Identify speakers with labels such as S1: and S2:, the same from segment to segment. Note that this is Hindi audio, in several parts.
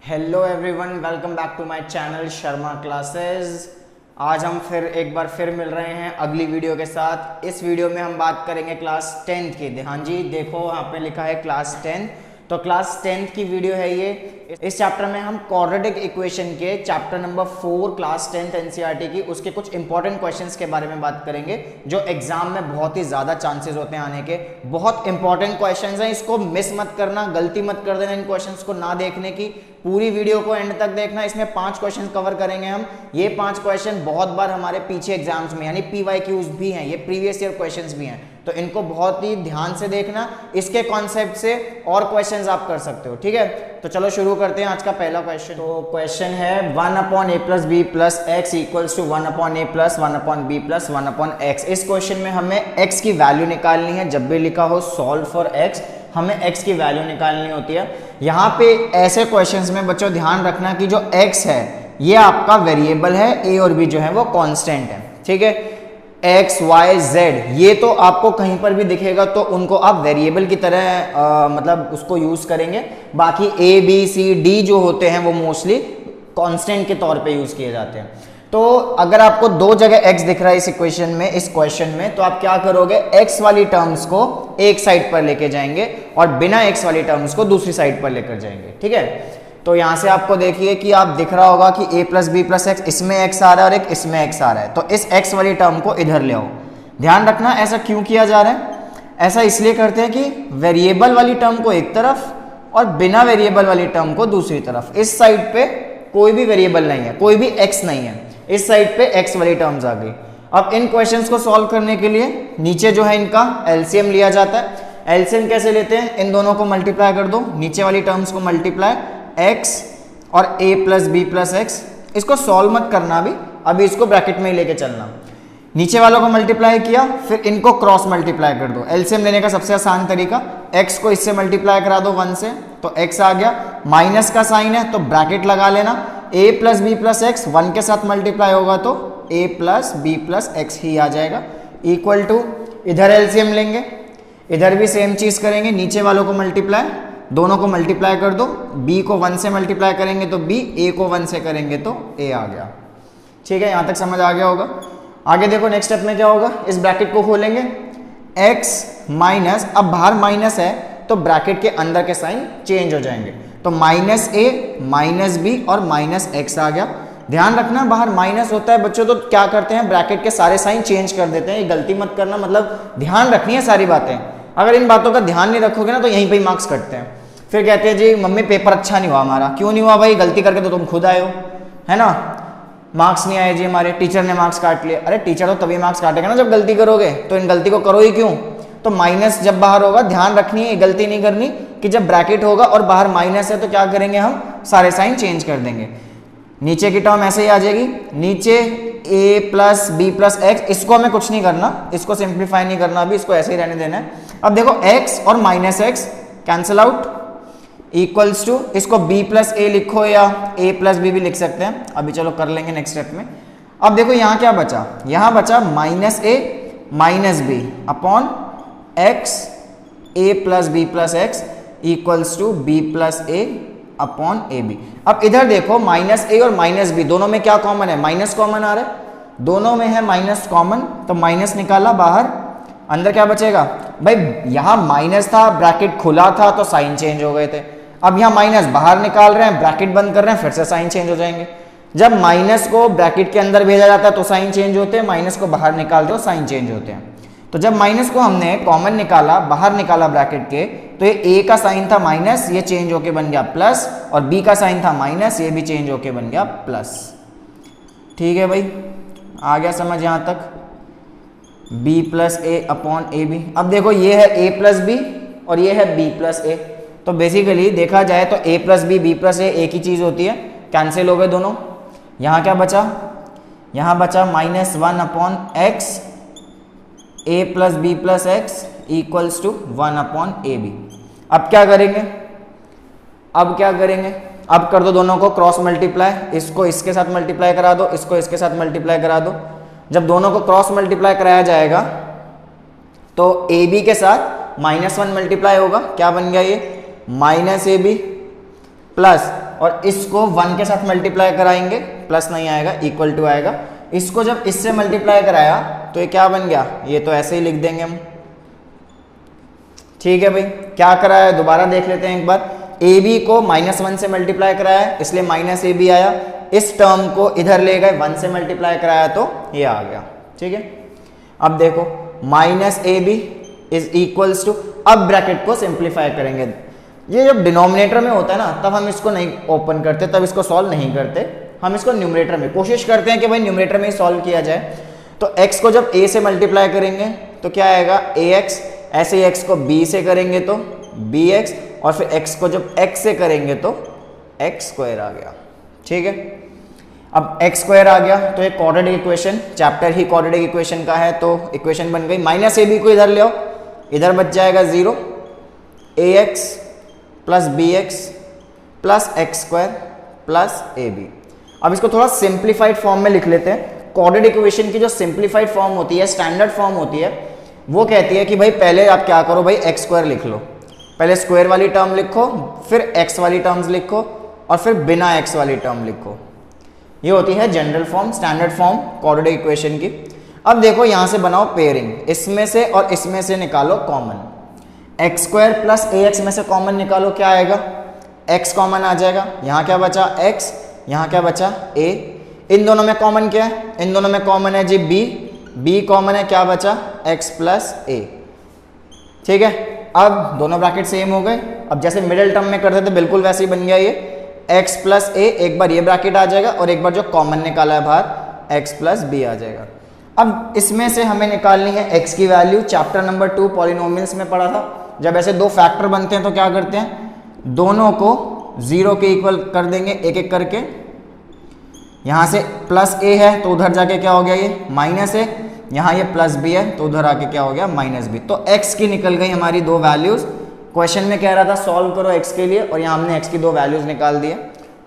S1: Hello everyone, welcome back to my channel Sharma classes. आज हम फिर एक बार मिल रहे हैं अगली वीडियो के साथ। इस वीडियो में हम बात करेंगे क्लास 10th की। हाँ जी, देखो यहाँ पे लिखा है क्लास 10, तो क्लास 10th की वीडियो है ये। इस चैप्टर में हम क्वाड्रेटिक इक्वेशन के chapter number 4 class 10th NCERT की उसके कुछ इंपॉर्टेंट क्वेश्चंस के बारे में बात करेंगे जो एग्जाम में बहुत ही ज़्यादा चांसेस होते हैं आने के। बहुत इंपॉर्टेंट क्वेश्चंस हैं, इसको मिस मत करना, गलती मत कर देना इन क्वेश्चंस को ना देखने की। पूरी वीडियो को एंड तक देखना। इसमें 5 क्वेश्चन कवर करेंगे हम। ये 5 क्वेश्चन बहुत बार हमारे पीछे एग्जाम्स में यानी PYQs भी हैं, ये प्रीवियस ईयर क्वेश्चंस भी हैं, तो इनको बहुत ही ध्यान से देखना। इसके कॉन्सेप्ट से और क्वेश्चंस आप कर सकते हो, ठीक है। तो चलो शुरू करते हैं आज का पहला क्वेश्चन। तो क्वेश्चन है 1/a + b + x = 1/a + 1/b + 1/x। इस क्वेश्चन में हमें x की वैल्यू निकालनी है। जब भी लिखा हो सॉल्व फॉर x, हमें x की वैल्यू निकालनी होती है। यहाँ पे ऐसे क्वेश्चंस में बच्चों ध्यान रखना कि जो x है ये आपका वेरिएबल है, a और b जो है वो कांस्टेंट है, ठीक है। x, y, z ये तो आपको कहीं पर भी दिखेगा तो उनको आप वेरिएबल की तरह मतलब उसको यूज करेंगे। बाकी a, b, c, d जो होते हैं वो मोस्टली कांस्टेंट के तौर पे यूज किए जाते हैं। तो अगर आपको दो जगह x दिख रहा है इस इक्वेशन में, इस क्वेश्चन में, तो आप क्या करोगे, x वाली टर्म्स को एक साइड पर लेके जाएंगे और बिना x वाली टर्म्स को दूसरी साइड पर लेकर जाएंगे, ठीक है। तो यहां से आपको देखिए कि आप दिख रहा होगा कि a + b + x, इसमें x आ रहा है और एक इसमें x आ रहा है, तो इस x वाली टर्म को इधर ले आओ। ध्यान रखना ऐसा क्यों किया जा रहा है, ऐसा इसलिए करते हैं कि वेरिएबल वाली टर्म को एक तरफ और बिना वेरिएबल वाली टर्म को दूसरी तरफ। इस साइड पे कोई भी वेरिएबल नहीं है, कोई भी x नहीं है, इस साइड पे x वाली टर्म्स आ गई। अब इन क्वेश्चंस को सॉल्व करने के लिए नीचे जो है इनका एलसीएम लिया जाता है। एलसीएम कैसे लेते हैं, इन दोनों को मल्टीप्लाई कर दो, नीचे वाली टर्म्स को मल्टीप्लाई, x और a + b + x। इसको सॉल्व मत करना अभी इसको ब्रैकेट में ही लेके चलना। नीचे वालों को मल्टीप्लाई किया, फिर इनको क्रॉस मल्टीप्लाई कर दो। एलसीएम लेने का सबसे आसान तरीका, x को इससे मल्टीप्लाई करा दो 1 से, तो x आ गया। माइनस का साइन है तो ब्रैकेट लगा लेना। a + b + x 1 के साथ मल्टीप्लाई होगा तो a + b + x ही आ जाएगा। इक्वल टू, इधर एलसीएम लेंगे, इधर भी सेम चीज करेंगे, नीचे वालों को मल्टीप्लाई, दोनों को मल्टीप्लाई कर दो। b को 1 से मल्टीप्लाई करेंगे तो b, a को 1 से करेंगे तो a आ गया, ठीक है। यहां तक समझ आ गया होगा। आगे देखो नेक्स्ट स्टेप में क्या होगा, इस ब्रैकेट को खोलेंगे, x माइनस, अब बाहर माइनस है तो ब्रैकेट के अंदर के साइन चेंज हो जाएंगे, तो -a - b और -x आ गया। ध्यान रखना बाहर माइनस होता है बच्चों, तो क्या करते हैं, ब्रैकेट के सारे साइन चेंज कर देते हैं। ये गलती मत करना, मतलब ध्यान रखनी है सारी बातें। अगर इन बातों का ध्यान नहीं रखोगे ना तो यहीं पे ही मार्क्स कटते हैं। फिर कहते हैं जी मम्मी पेपर अच्छा नहीं हुआ हमारा। क्यों नहीं हुआ भाई, गलती करके तो तुम खुद आए हो, है ना। मार्क्स नहीं आए जी हमारे, टीचर ने मार्क्स काट लिए। अरे टीचर तो तभी मार्क्स काटेगा ना जब गलती करोगे, तो इन गलती को करो ही क्यों। तो माइनस जब बाहर होगा, ध्यान रखनी है, गलती नहीं करनी कि जब ब्रैकेट होगा और बाहर माइनस है तो क्या करेंगे, हम सारे साइन चेंज कर देंगे। नीचे की टर्म ऐसे ही आ जाएगी, नीचे a + b + x, इसको हमें कुछ नहीं करना, इसको सिंप्लीफाई नहीं करना अभी, इसको ऐसे ही रहने देना है। अब देखो x और -x cancel out, equals to, इसको b + a लिखो या a + b भी लिख सकते हैं, अभी चलो कर लेंगे नेक्स्ट स्टेप में। अब देखो यहाँ क्या बचा, यहाँ बचा -a - b upon x, a + b + x equals to b + a upon ab। अब इधर देखो -a और -b दोनों में क्या कॉमन है, माइनस कॉमन आ रहा है, दोनों में है माइनस कॉमन, तो माइनस निकाला बाहर, अंदर क्या बचेगा भाई, यहां माइनस था, ब्रैकेट खुला था तो साइन चेंज हो गए थे। अब यहां माइनस बाहर निकाल रहे हैं, ब्रैकेट बंद कर रहे हैं, फिर से साइन चेंज हो जाएंगे। जब माइनस को ब्रैकेट के अंदर भेजा जाता है तो साइन चेंज होते हैं, माइनस को बाहर निकालते हो साइन चेंज होते हैं। तो जब माइनस को हमने कॉमन निकाला, बाहर निकाला ब्रैकेट के, तो ये a का साइन था माइनस, ये चेंज होके बन गया प्लस, और b का साइन था माइनस, ये भी चेंज होके बन गया प्लस। ठीक है भाई, आ गया समझ यहाँ तक, b + a अपॉन ab। अब देखो ये है a + b और ये है b + a, तो बेसिकली देखा जाए तो a + b, b + a एक ही चीज होती है, कैंसिल हो गए दोनों। यहाँ क्या बचा, यहाँ बचा -1/x, a + b + x equals to 1/ab। अब क्या करेंगे, अब कर दो दोनों को क्रॉस मल्टीप्लाई, इसको इसके साथ मल्टीप्लाई करा दो, इसको इसके साथ मल्टीप्लाई करा दो। जब दोनों को क्रॉस मल्टीप्लाई कराया जाएगा तो ab के साथ -1 मल्टीप्लाई होगा, क्या बन गया ये, -ab प्लस, और इसको 1 के साथ मल्टीप्लाई कराएंगे, प्लस नहीं आएगा, इक्वल टू आएगा। इसको जब इससे मल्टीप्लाई कराया तो ये क्या बन गया, ये तो ऐसे ही लिख देंगे हम। ठीक है भाई, क्या कराया है दोबारा देख लेते हैं एक बार। ए बी को -1 से मल्टीप्लाई कराया है, इसलिए माइनस ए बी आया। इस टर्म को इधर ले गए, 1 से मल्टीप्लाई कराया तो ये आ गया। ठीक है, अब देखो minus a b is equals to, अब ब्रैकेट को सिंप्लीफाई करेंगे। ये जब डिनोमिनेटर में होता है ना, तब हम इसको नहीं ओपन करते, तब इसको सॉल्व नहीं करते, हम इसको न्यूमरेटर में कोशिश करते हैं कि भाई न्यूमरेटर में ही सॉल्व किया जाए। तो x को जब a से मल्टीप्लाई करेंगे तो क्या आएगा, ax, ऐसे ही x को b से करेंगे तो bx, और फिर x को जब x से करेंगे तो x स्क्वायर आ गया। ठीक है, अब x स्क्वायर आ गया तो एक क्वाड्रेटिक इक्वेशन, चैप्टर ही क्वाड्रेटिक इक्वेशन का है, तो इक्वेशन बन गई। माइनस ए बी को इधर ले आओ, इधर बच जाएगा 0, ax plus bx plus x square plus ab। अब इसको थोड़ा सिंप्लीफाइड फॉर्म में लिख लेते हैं। क्वाड्रेटिक इक्वेशन की जो सिंप्लीफाइड फॉर्म होती है, स्टैंडर्ड फॉर्म होती है, वो कहती है कि भाई पहले आप क्या करो भाई, x स्क्वायर लिख लो, पहले स्क्वायर वाली टर्म लिखो, फिर x वाली टर्म्स लिखो, और फिर बिना x वाली टर्म लिखो। ये होती है general form, standard form quadratic equation की। अब देखो यहाँ से बनाओ पेयरिंग, इसमें से और इसमें से निकालो कॉमन। एक्स स्क्वायर प्लस ए एक्स में से कॉमन निकालो, क्या आएगा, x कॉमन आ जाएगा। यहाँ क्या बचा x, यहाँ क्या बचा a। इन दोनों में कॉमन क्या है, इन दोनों में कॉमन है जी b कॉमन है, क्या बचा x प्लस a। ठीक है, अब दोनों ब्रैकेट सेम हो गए। अब जैसे मिडिल टर्म में करते थे बिल्कुल वैसे ही बन गया ये x प्लस a, एक बार ये ब्रैकेट आ जाएगा और एक बार जो कॉमन निकाला है बाहर x प्लस b आ जाएगा। अब इसमें से हमें निकालनी है x की वैल्यू। चैप्टर नंबर 2 पॉलिनोमियल्स में पढ़ा था, जब ऐसे दो फैक्टर बनते हैं तो क्या करते हैं, दोनों को 0 के इक्वल कर देंगे एक एक करके। यहाँ से प्लस a है तो उधर जाके क्या हो गया, ये माइनस a, यहाँ ये प्लस b है तो उधर आके क्या हो गया, माइनस b। तो x की निकल गई हमारी दो वैल्यूज। क्वेश्चन में कह रहा था सॉल्व करो x के लिए, और यहाँ हमने x की दो वैल्यूज निकाल दिए।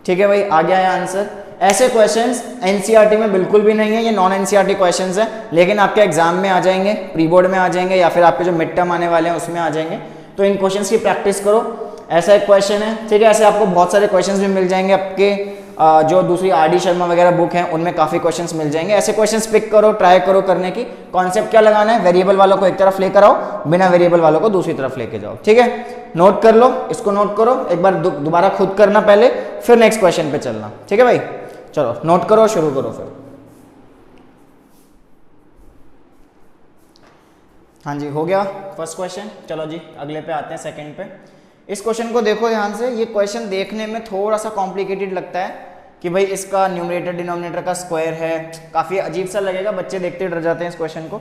S1: ठीक है भाई, आ गया है आंसर। ऐसे क्वेश्चंस एनसीईआरटी में बिल्कुल भी नहीं है, ये नॉन एनसीईआरटी क्वेश्चंस है, लेकिन आपके एग्जाम में आ जाएंगे, प्री बोर्ड में आ जाएंगे, या फिर आपके जो मिड टर्म आने वाले हैं उसमें आ जाएंगे। तो इन क्वेश्चंस की प्रैक्टिस करो। ऐसा एक क्वेश्चन है, ठीक है, ऐसे आपको बहुत सारे क्वेश्चंस भी मिल जाएंगे। आपके जो दूसरी आर.डी. शर्मा वगैरह बुक है उनमें काफी क्वेश्चंस मिल जाएंगे। ऐसे क्वेश्चंस पिक करो, ट्राई करो करने की। कॉन्सेप्ट क्या लगाना है, वेरिएबल वालों को एक तरफ लेकर आओ, बिना वेरिएबल वालों को दूसरी तरफ लेके जाओ। ठीक है, नोट कर लो, इसको नोट करो एक बार, दोबारा खुद करना पहले, फिर नेक्स्ट क्वेश्चन पे चलना। ठीक है भाई, चलो नोट करो, शुरू करो फिर। हाँ जी, हो गया फर्स्ट क्वेश्चन। चलो जी अगले पे आते हैं, सेकंड पे। इस क्वेश्चन को देखो ध्यान से। ये क्वेश्चन देखने में थोड़ा सा कॉम्प्लिकेटेड लगता है कि भाई इसका न्यूमरेटर डिनोमिनेटर का स्क्वायर है, काफ़ी अजीब सा लगेगा, बच्चे देखते डर जाते हैं इस क्वेश्चन को।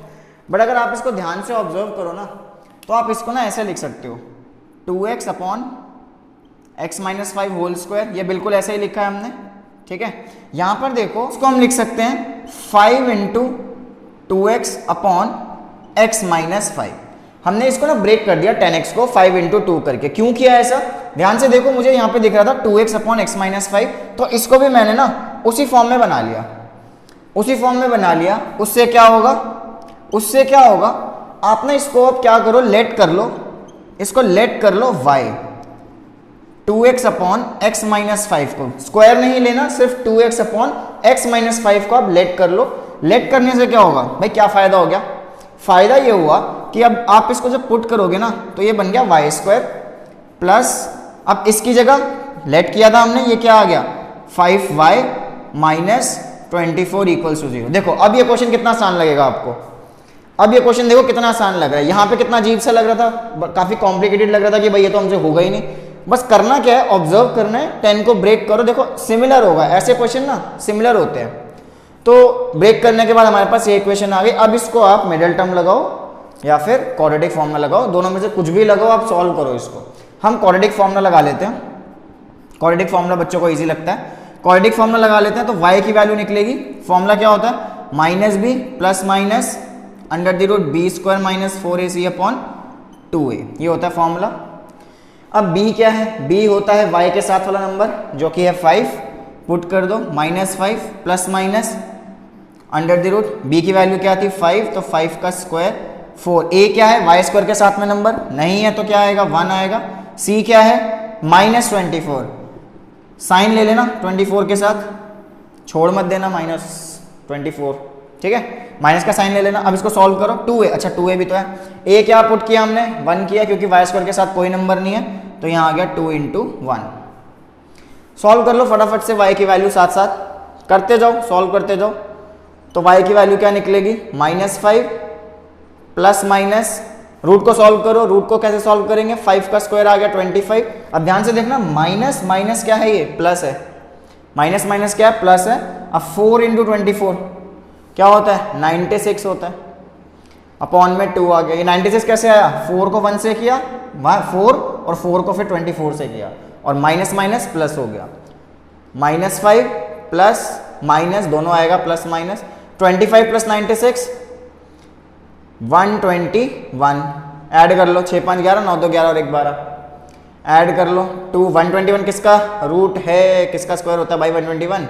S1: बट अगर आप इसको ध्यान से ऑब्जर्व करो ना, तो आप इसको ना ऐसे लिख सकते हो, 2x upon x minus 5 whole square. ये बिल्कुल ऐसे ही लिखा है हमने। ठीक है, यहाँ पर देखो, इसको हम लिख सकते हैं 5 into 2x upon x minus 5। हमने इसको ना ब्रेक कर दिया 10x को 5 इंटू 2 करके। क्यों किया ऐसा, ध्यान से देखो, मुझे यहाँ पे दिख रहा था 2x अपॉन x माइनस 5, तो इसको भी मैंने ना उसी फॉर्म में बना लिया, उसी फॉर्म में बना लिया। उससे क्या होगा, उससे क्या होगा, आप ना इसको अब क्या करो, लेट कर लो, इसको लेट कर लो y, 2x upon x minus 5 को स्क्वायर नहीं लेना, सिर्फ 2x अपॉन x माइनस 5 को आप लेट कर लो। लेट करने से क्या होगा भाई, क्या फायदा हो गया, फायदा ये हुआ कि अब आप इसको जब पुट करोगे ना तो ये बन गया वाई स्क्वायर प्लस, अब इसकी जगह लेट किया था हमने, ये क्या आ गया 5y माइनस 24 इक्वल्स टू 0। देखो अब ये क्वेश्चन कितना आसान लगेगा आपको, अब ये क्वेश्चन देखो कितना आसान लग रहा है। यहाँ पे कितना अजीब सा लग रहा था, काफी कॉम्प्लिकेटेड लग रहा था कि भाई ये तो हमसे होगा ही नहीं। बस करना क्या है, ऑब्जर्व करना है, 10 को ब्रेक करो, देखो सिमिलर होगा, ऐसे क्वेश्चन ना सिमिलर होते हैं। तो ब्रेक करने के बाद हमारे पास ये इक्वेशन आ गई। अब इसको आप मिडिल टर्म लगाओ या फिर क्वाड्रेटिक फॉर्मूला लगाओ, दोनों में से कुछ भी लगाओ, आप सॉल्व करो इसको। हम क्वाड्रेटिक फॉर्मूला लगा लेते हैं, क्वाड्रेटिक फॉर्मूला बच्चों को इजी लगता है। क्वाड्रेटिक फॉर्मूला लगा लेते हैं तो y की वैल्यू निकलेगी, फॉर्मूला क्या होता है, minus b plus minus under the root b square minus 4ac upon 2a, ये होता है फॉर्मूला। अब b क्या है, b होता है y के साथ वाला नंबर जो कि है 5, पुट कर दो, minus 5 plus minus under the root, b की वैल्यू क्या थी 5, तो 5 का स्क्वायर 4। a क्या है, y स्क्वायर के साथ में नंबर नहीं है तो क्या आएगा 1 आएगा। c क्या है माइनस 24, साइन ले लेना 24 के साथ, छोड़ मत देना -24, ठीक है, माइनस का साइन ले लेना। अब इसको सॉल्व करो, 2a, अच्छा 2a भी तो है, a क्या पुट किया हमने 1 किया, क्योंकि वाई स्क्वायर के साथ कोई नंबर नहीं है, तो यहाँ आ गया 2 × 1। सॉल्व कर लो फटाफट से, y की वैल्यू साथ साथ करते जाओ, सॉल्व करते जाओ। तो y की वैल्यू क्या निकलेगी, -5 प्लस माइनस, रूट को सॉल्व करो, रूट को कैसे सॉल्व करेंगे, 5 का स्क्वायर आ गया 25। अब ध्यान से देखना, माइनस माइनस क्या है, ये प्लस है, माइनस माइनस क्या है, प्लस है। अब 4 × 24 क्या होता है, 96 होता है, अपॉन में 2 आ गया। ये 96 कैसे आया, 4 को 1 से किया, 4 और 4 को फिर 24 से किया, और माइनस माइनस प्लस हो गया, -5 प्लस माइनस दोनों आएगा, प्लस माइनस 25 प्लस 96 121, ऐड कर लो, 6 5 11 9 2 11 और 1 12, ऐड कर लो 2 121 किसका रूट है, किसका स्क्वायर होता है भाई 121,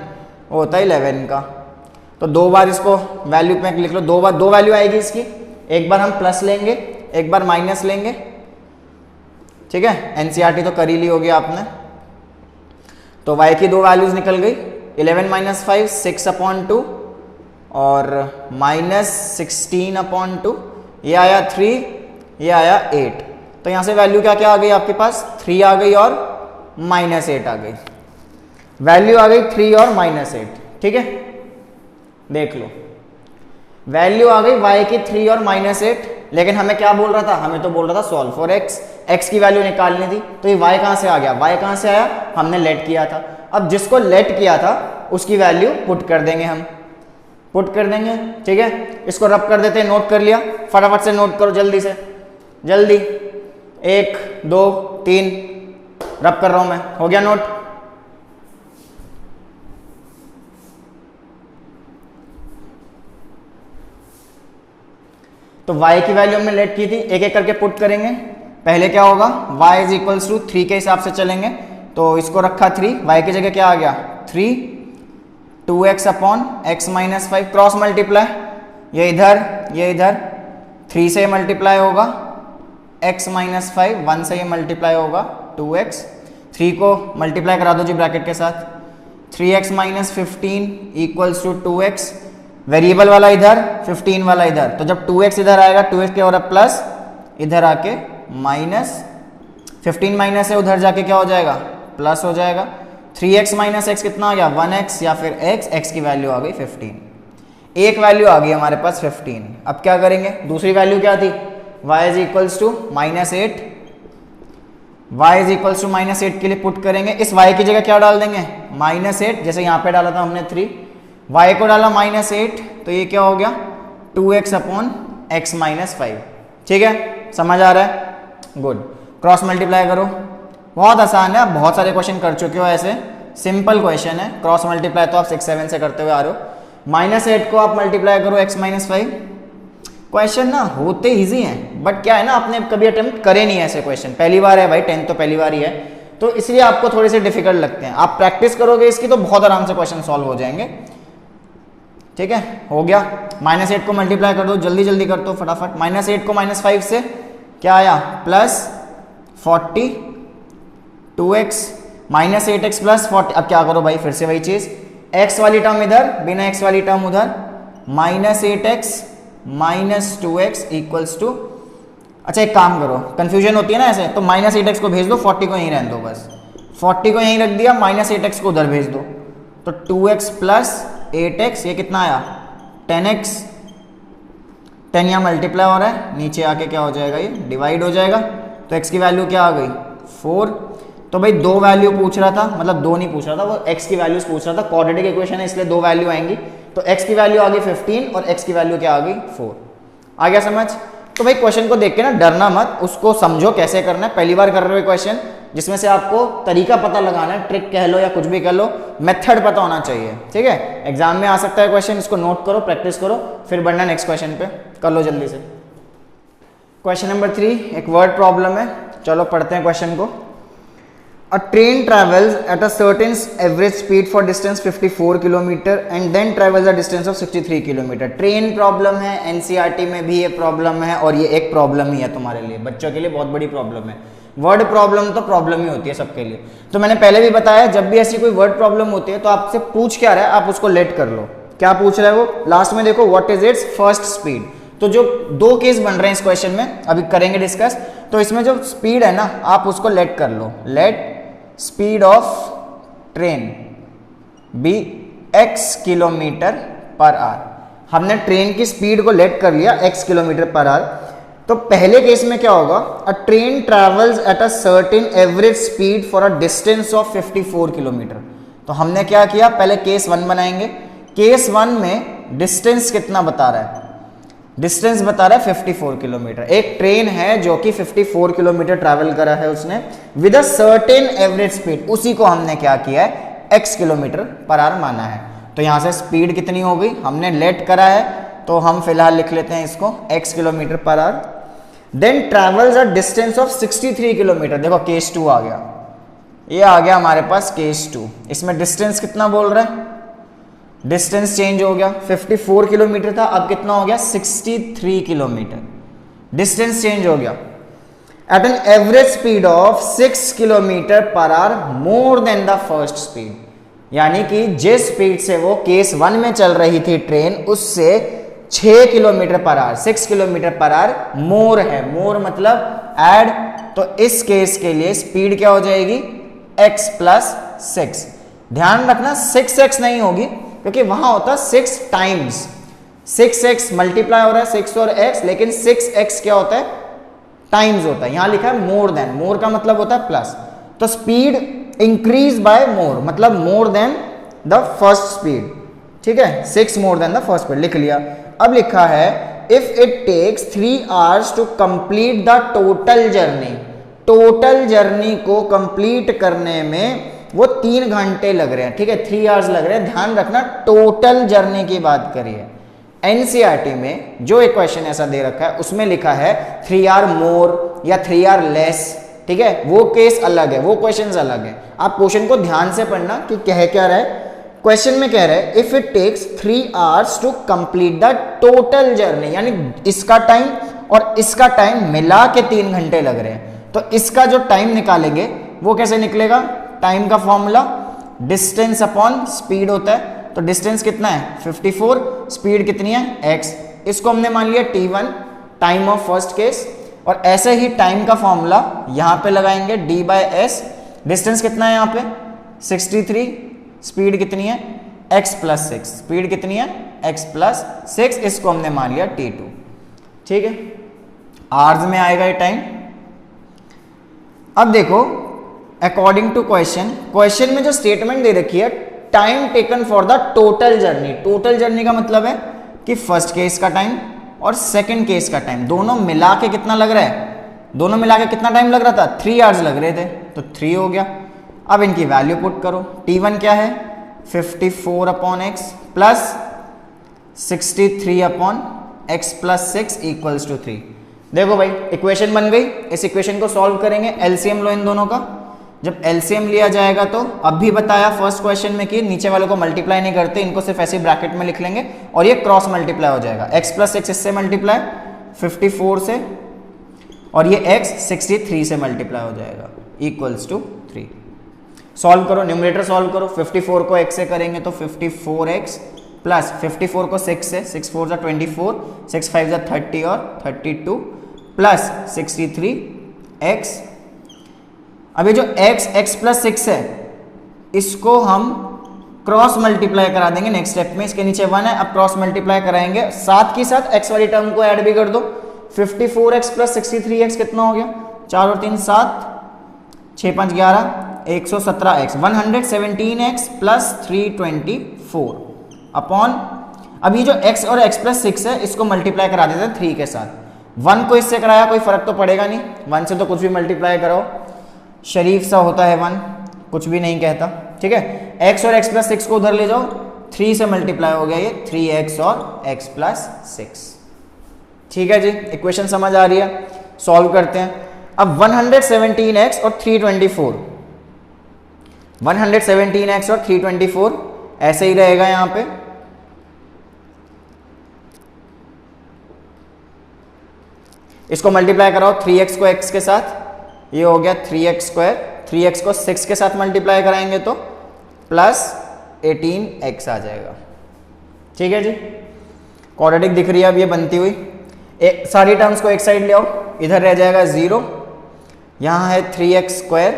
S1: वो होता है 11 का। तो 2 बार इसको वैल्यू में लिख लो, 2 बार 2 वैल्यू आएगी इसकी, एक बार हम प्लस लेंगे, एक बार माइनस लेंगे, ठीक है, एनसीईआरटी तो कर ही ली होगी आपने। तो y की 2 वैल्यूज निकल गई, 11 - 5 6/2 और -16/2, ये आया 3, ये आया 8। तो यहाँ से वैल्यू क्या क्या आ गई आपके पास, 3 आ गई और -8 आ गई, वैल्यू आ गई 3 और -8, ठीक है, देख लो वैल्यू आ गई y की 3 और -8। लेकिन हमें क्या बोल रहा था, हमें तो बोल रहा था सॉल्व फॉर x की वैल्यू निकालनी थी। तो ये y कहाँ से आ गया, y कहाँ से आया, हमने लेट किया था। अब जिसको लेट किया था उसकी वैल्यू पुट कर देंगे, हम पुट कर देंगे, ठीक है। इसको रब कर देते हैं, नोट कर लिया, फटाफट से नोट करो जल्दी से, जल्दी 1 2 3 रब कर रहा हूं मैं, हो गया नोट। तो y की वैल्यू हमने लेट की थी, एक एक करके पुट करेंगे। पहले क्या होगा, y = 3 के हिसाब से चलेंगे, तो इसको रखा 3, y की जगह क्या आ गया 3, 2x/x - 5 क्रॉस मल्टीप्लाई, ये इधर 3 से मल्टीप्लाई होगा, x - 5 1 से ये मल्टीप्लाई होगा 2x, 3 को मल्टीप्लाई करा दो जी ब्रैकेट के साथ, 3x - 15 = 2x, वेरिएबल वाला इधर 15 वाला इधर, तो जब 2x इधर आएगा 2x के और प्लस इधर आके माइनस, 15 माइनस है उधर जाके क्या हो जाएगा प्लस हो जाएगा, 3x - x कितना आ गया 1x, या फिर x की वैल्यू आ गई 15, एक वैल्यू आ गई हमारे पास 15। अब क्या करेंगे, दूसरी वैल्यू क्या थी, y = -8, y = -8 के लिए पुट करेंगे, इस y की जगह क्या डाल देंगे -8, जैसे यहाँ पे डाला था हमने 3, y को डाला -8, तो ये क्या हो गया 2x/x - 5, ठीक है, समझ आ रहा है, गुड। क्रॉस मल्टीप्लाई करो, बहुत आसान है, आप बहुत सारे क्वेश्चन कर चुके हो ऐसे, सिंपल क्वेश्चन है। क्रॉस मल्टीप्लाई तो आप 6 7 से करते हुए आ रहे हो। -8 को आप मल्टीप्लाई करो x - 5, क्वेश्चन ना होते ईजी हैं, बट क्या है ना, आपने कभी अटेम्प्ट करे नहीं है ऐसे क्वेश्चन, पहली बार है भाई, 10th तो पहली बार ही है, तो इसलिए आपको थोड़े से डिफिकल्ट लगते हैं। आप प्रैक्टिस करोगे इसकी तो बहुत आराम से क्वेश्चन सॉल्व हो जाएंगे, ठीक है, हो गया। -8 को मल्टीप्लाई कर दो, जल्दी जल्दी कर दो फटाफट, -8 को -5 से क्या आया +40, 2x -8x + 40, अब क्या करो भाई, फिर से वही चीज, x वाली टर्म इधर, बिना x वाली टर्म उधर, -8x - 2x = अच्छा एक काम करो, कंफ्यूजन होती है ना ऐसे, तो -8x को भेज दो, 40 को यहीं रहने दो, बस 40 को यहीं रख दिया, -8x को उधर भेज दो, तो 2x + 8x, ये कितना आया 10x, 10 यहाँ मल्टीप्लाई हो रहा है, नीचे आके क्या हो जाएगा, ये डिवाइड हो जाएगा, तो x की वैल्यू क्या आ गई 4। तो भाई 2 वैल्यू पूछ रहा था, मतलब 2 नहीं पूछ रहा था, वो x की वैल्यूज पूछ रहा था, क्वाड्रेटिक इक्वेशन है इसलिए 2 वैल्यू आएंगी, तो x की वैल्यू आ गई 15 और x की वैल्यू क्या आ गई 4। आ गया समझ। तो भाई क्वेश्चन को देख के ना डरना मत, उसको समझो कैसे करना है, पहली बार कर रहे हो क्वेश्चन जिसमें से आपको तरीका पता लगाना है, ट्रिक कह लो या कुछ भी कह लो, मेथड पता होना चाहिए, ठीक है, एग्जाम में आ सकता है क्वेश्चन, इसको नोट करो, प्रैक्टिस करो, फिर बढ़ना नेक्स्ट क्वेश्चन पे, कर लो जल्दी से। क्वेश्चन नंबर 3 एक वर्ड प्रॉब्लम है, चलो पढ़ते हैं क्वेश्चन को। A train travels at a certain average speed for distance 54 kilometre and then travels a distance of 63 kilometre. Train problem है, एनसीईआरटी में भी ये प्रॉब्लम है, और ये एक प्रॉब्लम ही है तुम्हारे लिए, बच्चों के लिए बहुत बड़ी प्रॉब्लम है। वर्ड प्रॉब्लम तो प्रॉब्लम ही होती है सबके लिए। तो मैंने पहले भी बताया, जब भी ऐसी कोई वर्ड प्रॉब्लम होती है तो आपसे पूछ क्या रहा है, आप उसको लेट कर लो। क्या पूछ रहा है वो, लास्ट में देखो, what is it's first speed. तो जो दो केस बन रहे हैं इस क्वेश्चन में, अभी करेंगे डिस्कस। तो इसमें जो स्पीड है ना, आप उसको लेट कर लो। Let speed of train be x kilometre per hour. हमने ट्रेन की स्पीड को लेट कर लिया x किलोमीटर पर आवर। तो पहले केस में क्या होगा, अ train travels at a certain average speed for a distance of 54 kilometre. तो हमने क्या किया, पहले केस 1 बनाएंगे। केस 1 में डिस्टेंस कितना बता रहा है, डिस्टेंस बता रहा है 54 किलोमीटर। एक ट्रेन है जो कि 54 किलोमीटर ट्रैवल करा है उसने with a certain average speed, उसी को हमने क्या किया है, x किलोमीटर पर आवर माना है। तो यहां से स्पीड कितनी हो गई, हमने लेट करा है तो हम फिलहाल लिख लेते हैं इसको x kilometre per hour. Then travels a distance of 63 kilometre. देखो केस 2 आ गया, ये आ गया हमारे पास केस 2। इसमें डिस्टेंस कितना बोल रहा है, डिस्टेंस चेंज हो गया, 54 किलोमीटर था, अब कितना हो गया 63 किलोमीटर। डिस्टेंस चेंज हो गया। At an average speed of 6 kilometre per hour more than the first speed. यानी कि जिस स्पीड से वो केस 1 में चल रही थी ट्रेन, उससे 6 kilometre per hour, 6 kilometre per hour more है। मोर मतलब ऐड, तो इस केस के लिए स्पीड क्या हो जाएगी, x प्लस 6। ध्यान रखना 6x नहीं होगी, क्योंकि वहां होता 6 टाइम्स, 6x मल्टीप्लाई हो रहा है 6 और x, लेकिन 6x क्या होता है, टाइम्स होता है। यहां लिखा है मोर देन, मोर का मतलब होता है प्लस। तो स्पीड इंक्रीज बाय मोर, मतलब more than the first speed. ठीक है, 6 more than the first speed लिख लिया। अब लिखा है if it takes 3 hours to complete the total journey. Total journey को कंप्लीट करने में वो 3 घंटे लग रहे हैं। ठीक है, 3 आवर्स लग रहे हैं। ध्यान रखना टोटल जर्नी की बात करिए। एनसीईआरटी में जो एक क्वेश्चन ऐसा दे रखा है उसमें लिखा है 3 आवर मोर या 3 आवर लेस। ठीक है, वो केस अलग है, वो क्वेश्चंस अलग है। आप क्वेश्चन को ध्यान से पढ़ना कि कह क्या रहा है। क्वेश्चन में कह रहा है if it takes 3 hours to complete the total journey, यानी इसका टाइम और इसका टाइम मिला के 3 घंटे लग रहे हैं। तो इसका जो टाइम निकालेंगे वो कैसे निकलेगा, टाइम का फॉर्मूला डिस्टेंस अपॉन स्पीड होता है। तो डिस्टेंस कितना है 54, स्पीड कितनी है x। इसको हमने मान लिया t1, time of first case. और ऐसे ही टाइम का फॉर्मूला यहां पे लगाएंगे d/s। डिस्टेंस कितना है यहां पे 63, स्पीड कितनी है x प्लस 6, स्पीड कितनी है x प्लस 6। इसको हमने मान लिया t2। ठीक है, आवर्स में आएगा ये टाइम। अब देखो अकॉर्डिंग टू क्वेश्चन, क्वेश्चन में जो स्टेटमेंट दे रखी है time taken for the total journey. Total journey का मतलब है कि फर्स्ट केस का टाइम और सेकंड केस का टाइम दोनों मिला के कितना लग रहा है, दोनों मिला के कितना टाइम लग रहा था, 3 आवर्स लग रहे थे, तो 3 हो गया। अब इनकी वैल्यू पुट करो। t1 क्या है 54 upon x plus 63 upon x plus 6 equals to 3। देखो भाई इक्वेशन बन गई। इस इक्वेशन को सॉल्व करेंगे, एलसीएम लो इन दोनों का। जब एलसीएम लिया जाएगा तो अभी बताया फर्स्ट क्वेश्चन में कि नीचे वालों को मल्टीप्लाई नहीं करते, इनको सिर्फ ऐसे ब्रैकेट में लिख लेंगे और ये क्रॉस मल्टीप्लाई हो जाएगा। x प्लस 6 इससे मल्टीप्लाई 54 से, और ये x 63 से मल्टीप्लाई हो जाएगा इक्वल्स टू 3। सॉल्व करो, न्यूमरेटर सॉल्व करो। 54 को x से करेंगे तो 54x प्लस 54 को 6 से, 6 4 24, 6 5 30 और 32 प्लस 63x। अब ये जो x प्लस 6 है इसको हम क्रॉस मल्टीप्लाई करा देंगे नेक्स्ट स्टेप में। इसके नीचे 1 है, अब क्रॉस मल्टीप्लाई कराएंगे, साथ ही साथ x वाली टर्म को ऐड भी कर दो। 54x प्लस 63x कितना हो गया, 4 और 3 7, 6 5 11, 117x, 117x प्लस 324 अपॉन, अब ये जो x और x प्लस 6 है इसको मल्टीप्लाई करा देते हैं 3 के साथ। 1 को इससे कराया कोई फर्क तो पड़ेगा नहीं, 1 से तो कुछ भी मल्टीप्लाई कराओ, शरीफ सा होता है 1, कुछ भी नहीं कहता। ठीक है, x और x प्लस 6 को उधर ले जाओ, 3 से मल्टीप्लाई हो गया ये 3x और x प्लस 6। ठीक है जी, इक्वेशन समझ आ रही है। सॉल्व करते हैं। अब 117x और 324, 117x और 324 ऐसे ही रहेगा यहां पे। इसको मल्टीप्लाई कराओ 3x को x के साथ, ये हो गया 3x², 3x को 6 के साथ मल्टीप्लाई कराएंगे तो प्लस 18x आ जाएगा। ठीक है जी, क्वाड्रेटिक दिख रही है अब ये बनती हुई। सारी टर्म्स को एक साइड ले आओ, इधर रह जाएगा 0, यहाँ है 3x²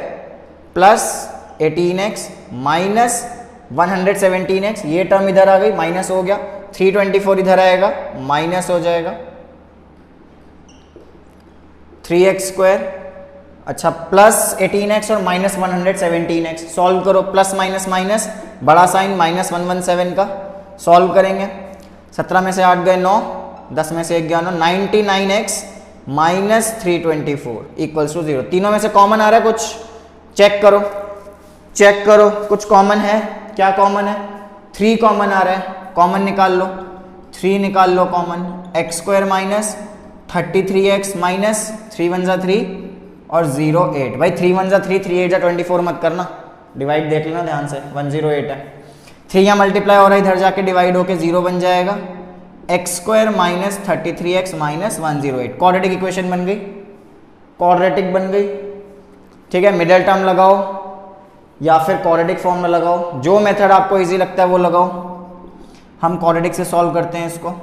S1: plus 18x minus 117x, ये टर्म इधर आ गई माइनस हो गया, 324 इधर आएगा माइनस हो जाएगा, 3x², अच्छा प्लस 18x और माइनस 117x। सॉल्व करो, प्लस माइनस माइनस, बड़ा साइन माइनस 117 का, सॉल्व करेंगे। 17 में से 8 गए 9, 10 में से 1 गया 9, 99x माइनस 324 इक्वल्स टू 0। तीनों में से कॉमन आ रहा है कुछ, चेक करो, चेक करो कुछ कॉमन है, क्या कॉमन है, 3 कॉमन आ रहा है, कॉमन निकाल लो, 3 निकाल लो common, x² minus 33x minus 3 1 जा 3 और 0 8। भाई 3 1 जा 3, 3 8 जा 24 मत करना, डिवाइड देख लेना ध्यान से, 108 है, 3 यहाँ मल्टीप्लाई हो रहा है, इधर जाके डिवाइड होके 0 बन जाएगा, x² minus 33x minus 108। Quadratic equation बन गई, क्वाड्रेटिक बन गई। ठीक है, मिडिल टर्म लगाओ या फिर क्वाड्रेटिक फॉर्म में लगाओ, जो मेथड आपको इजी लगता है वो लगाओ। हम क्वाड्रेटिक से सॉल्व करते हैं इसको,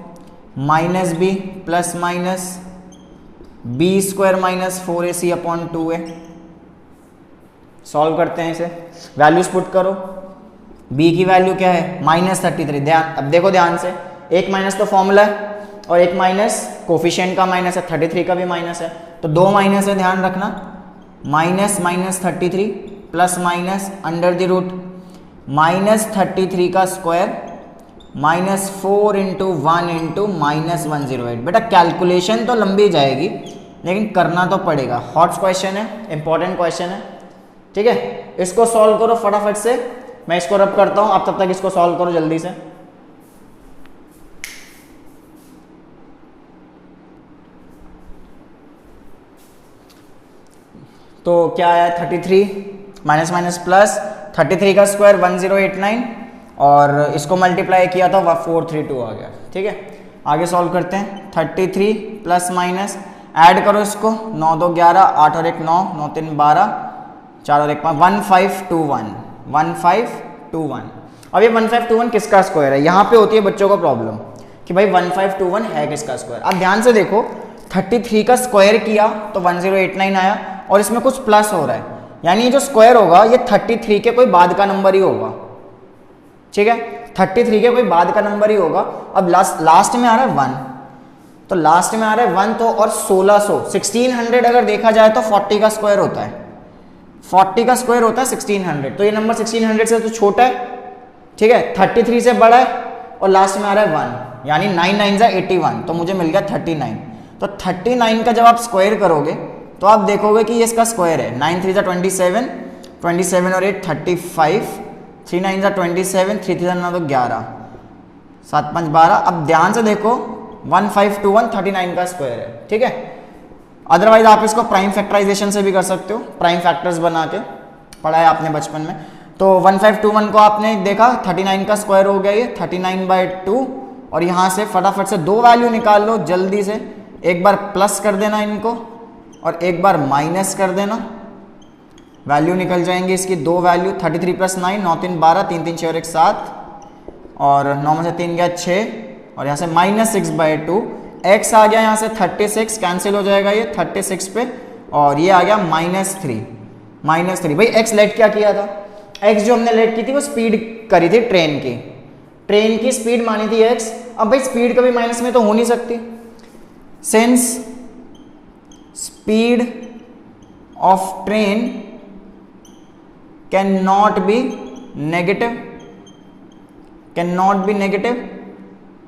S1: minus b plus minus b² minus 4ac upon 2a, solve करते हैं इसे, वैल्यूज पुट करो। b की वैल्यू क्या है, माइनस 33। ध्यान, अब देखो ध्यान से, एक माइनस तो फॉर्मूला है और एक माइनस कोफिशिएंट का माइनस है, 33 का भी माइनस है, तो 2 माइनस है, ध्यान रखना, minus minus 33 plus minus under the root minus 33 का square minus 4 into 1 into minus 108। बेटा कैलकुलेशन तो लंबी जाएगी लेकिन करना तो पड़ेगा, हॉट क्वेश्चन है, इंपॉर्टेंट क्वेश्चन है। ठीक है, इसको सॉल्व करो फटाफट से, मैं इसको रब करता हूं, आप तब तक इसको सॉल्व करो जल्दी से। तो क्या आया, 33 माइनस माइनस प्लस, 33 का स्क्वायर 1089 और इसको मल्टीप्लाई किया था 432 आ गया। ठीक है, आगे सॉल्व करते हैं, 33 प्लस माइनस ऐड करो इसको, 9 2 11, 8 और 1 9, 9 3 12, 4 और 1 5, 1521, 1521। अब ये 1521 किसका स्क्वायर है, यहाँ पे होती है बच्चों को प्रॉब्लम कि भाई 1521 है किसका स्क्वायर। अब ध्यान से देखो, 33 का स्क्वायर किया तो 1089 आया और इसमें कुछ प्लस हो रहा है, यानी ये जो स्क्वायर होगा ये 33 के कोई बाद का नंबर ही होगा। ठीक है, 33 के कोई बाद का नंबर ही होगा। अब लास्ट में आ रहा है 1, तो लास्ट में आ रहा है 1 तो, और 1600 अगर देखा जाए तो 40 का स्क्वायर होता है, 40 का स्क्वायर होता है 1600, तो ये नंबर 1600 से तो छोटा है। ठीक है, 33 से बड़ा है और लास्ट में आ रहा है 1, यानी 9 9 जा 81, तो मुझे मिल गया 39। तो 39 का जब आप स्क्वायर करोगे तो आप देखोगे कि ये इसका स्क्वायर है, 9 3 जा 27, 27 और 8 35, 3 9 जा 27, 3 3 जा 11, 7 5 12। अब ध्यान से देखो, 1521 39 का स्क्वायर है। ठीक है, अदरवाइज आप इसको प्राइम फैक्टराइजेशन से भी कर सकते हो, प्राइम फैक्टर्स बना के, पढ़ा है आपने बचपन में। तो 1521 को आपने देखा 39 का स्क्वायर हो गया ये 39/2, और यहाँ से फटाफट से 2 वैल्यू निकाल लो जल्दी से, एक बार प्लस कर देना इनको और एक बार माइनस कर देना, वैल्यू निकल जाएंगी इसकी 2 वैल्यू, 33 प्लस 9, 9 3 12, 3 3 6 और 1 7, और 9 में से 3 गया 6, और यहाँ से -6/2, x आ गया यहाँ से 36, कैंसिल हो जाएगा ये 36 पे, और ये आ गया -3। भाई x लेट क्या किया था, x जो हमने लेट की थी वो स्पीड करी थी ट्रेन की स्पीड मानी थी x। अब भाई स्पीड कभी माइनस में तो हो नहीं सकती, since speed of train can not be negative,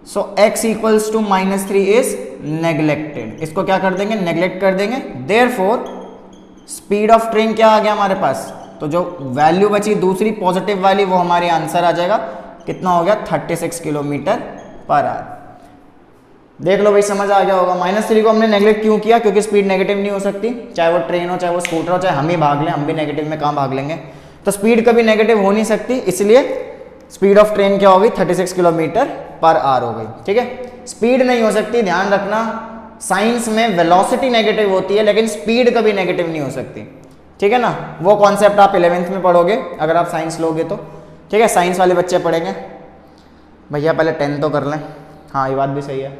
S1: so x equals to -3 is neglected. इसको क्या कर देंगे, नेग्लेक्ट कर देंगे, देयरफॉर स्पीड ऑफ ट्रेन क्या आ गया हमारे पास, तो जो वैल्यू बची दूसरी पॉजिटिव वाली वो हमारी आंसर आ जाएगा, कितना हो गया 36 km/h। देख लो भाई, समझ आ गया होगा। -3 को हमने नेग्लेक्ट क्यों किया, क्योंकि स्पीड नेगेटिव नहीं हो सकती, चाहे वो ट्रेन हो, चाहे वो स्कूटर हो, चाहे हम ही भाग लें, हम भी नेगेटिव में कहाँ भाग लेंगे, तो स्पीड कभी नेगेटिव हो नहीं सकती, इसलिए स्पीड ऑफ ट्रेन क्या होगी 36 km/h हो गई। ठीक है, स्पीड नहीं हो सकती, ध्यान रखना, साइंस में वेलोसिटी नेगेटिव होती है लेकिन स्पीड कभी नेगेटिव नहीं हो सकती, ठीक है ना। वो कॉन्सेप्ट आप 11th में पढ़ोगे अगर आप साइंस लोगे तो, ठीक है। साइंस वाले बच्चे पढ़ेंगे। भैया पहले 10 तो कर लें। हाँ ये बात भी सही है,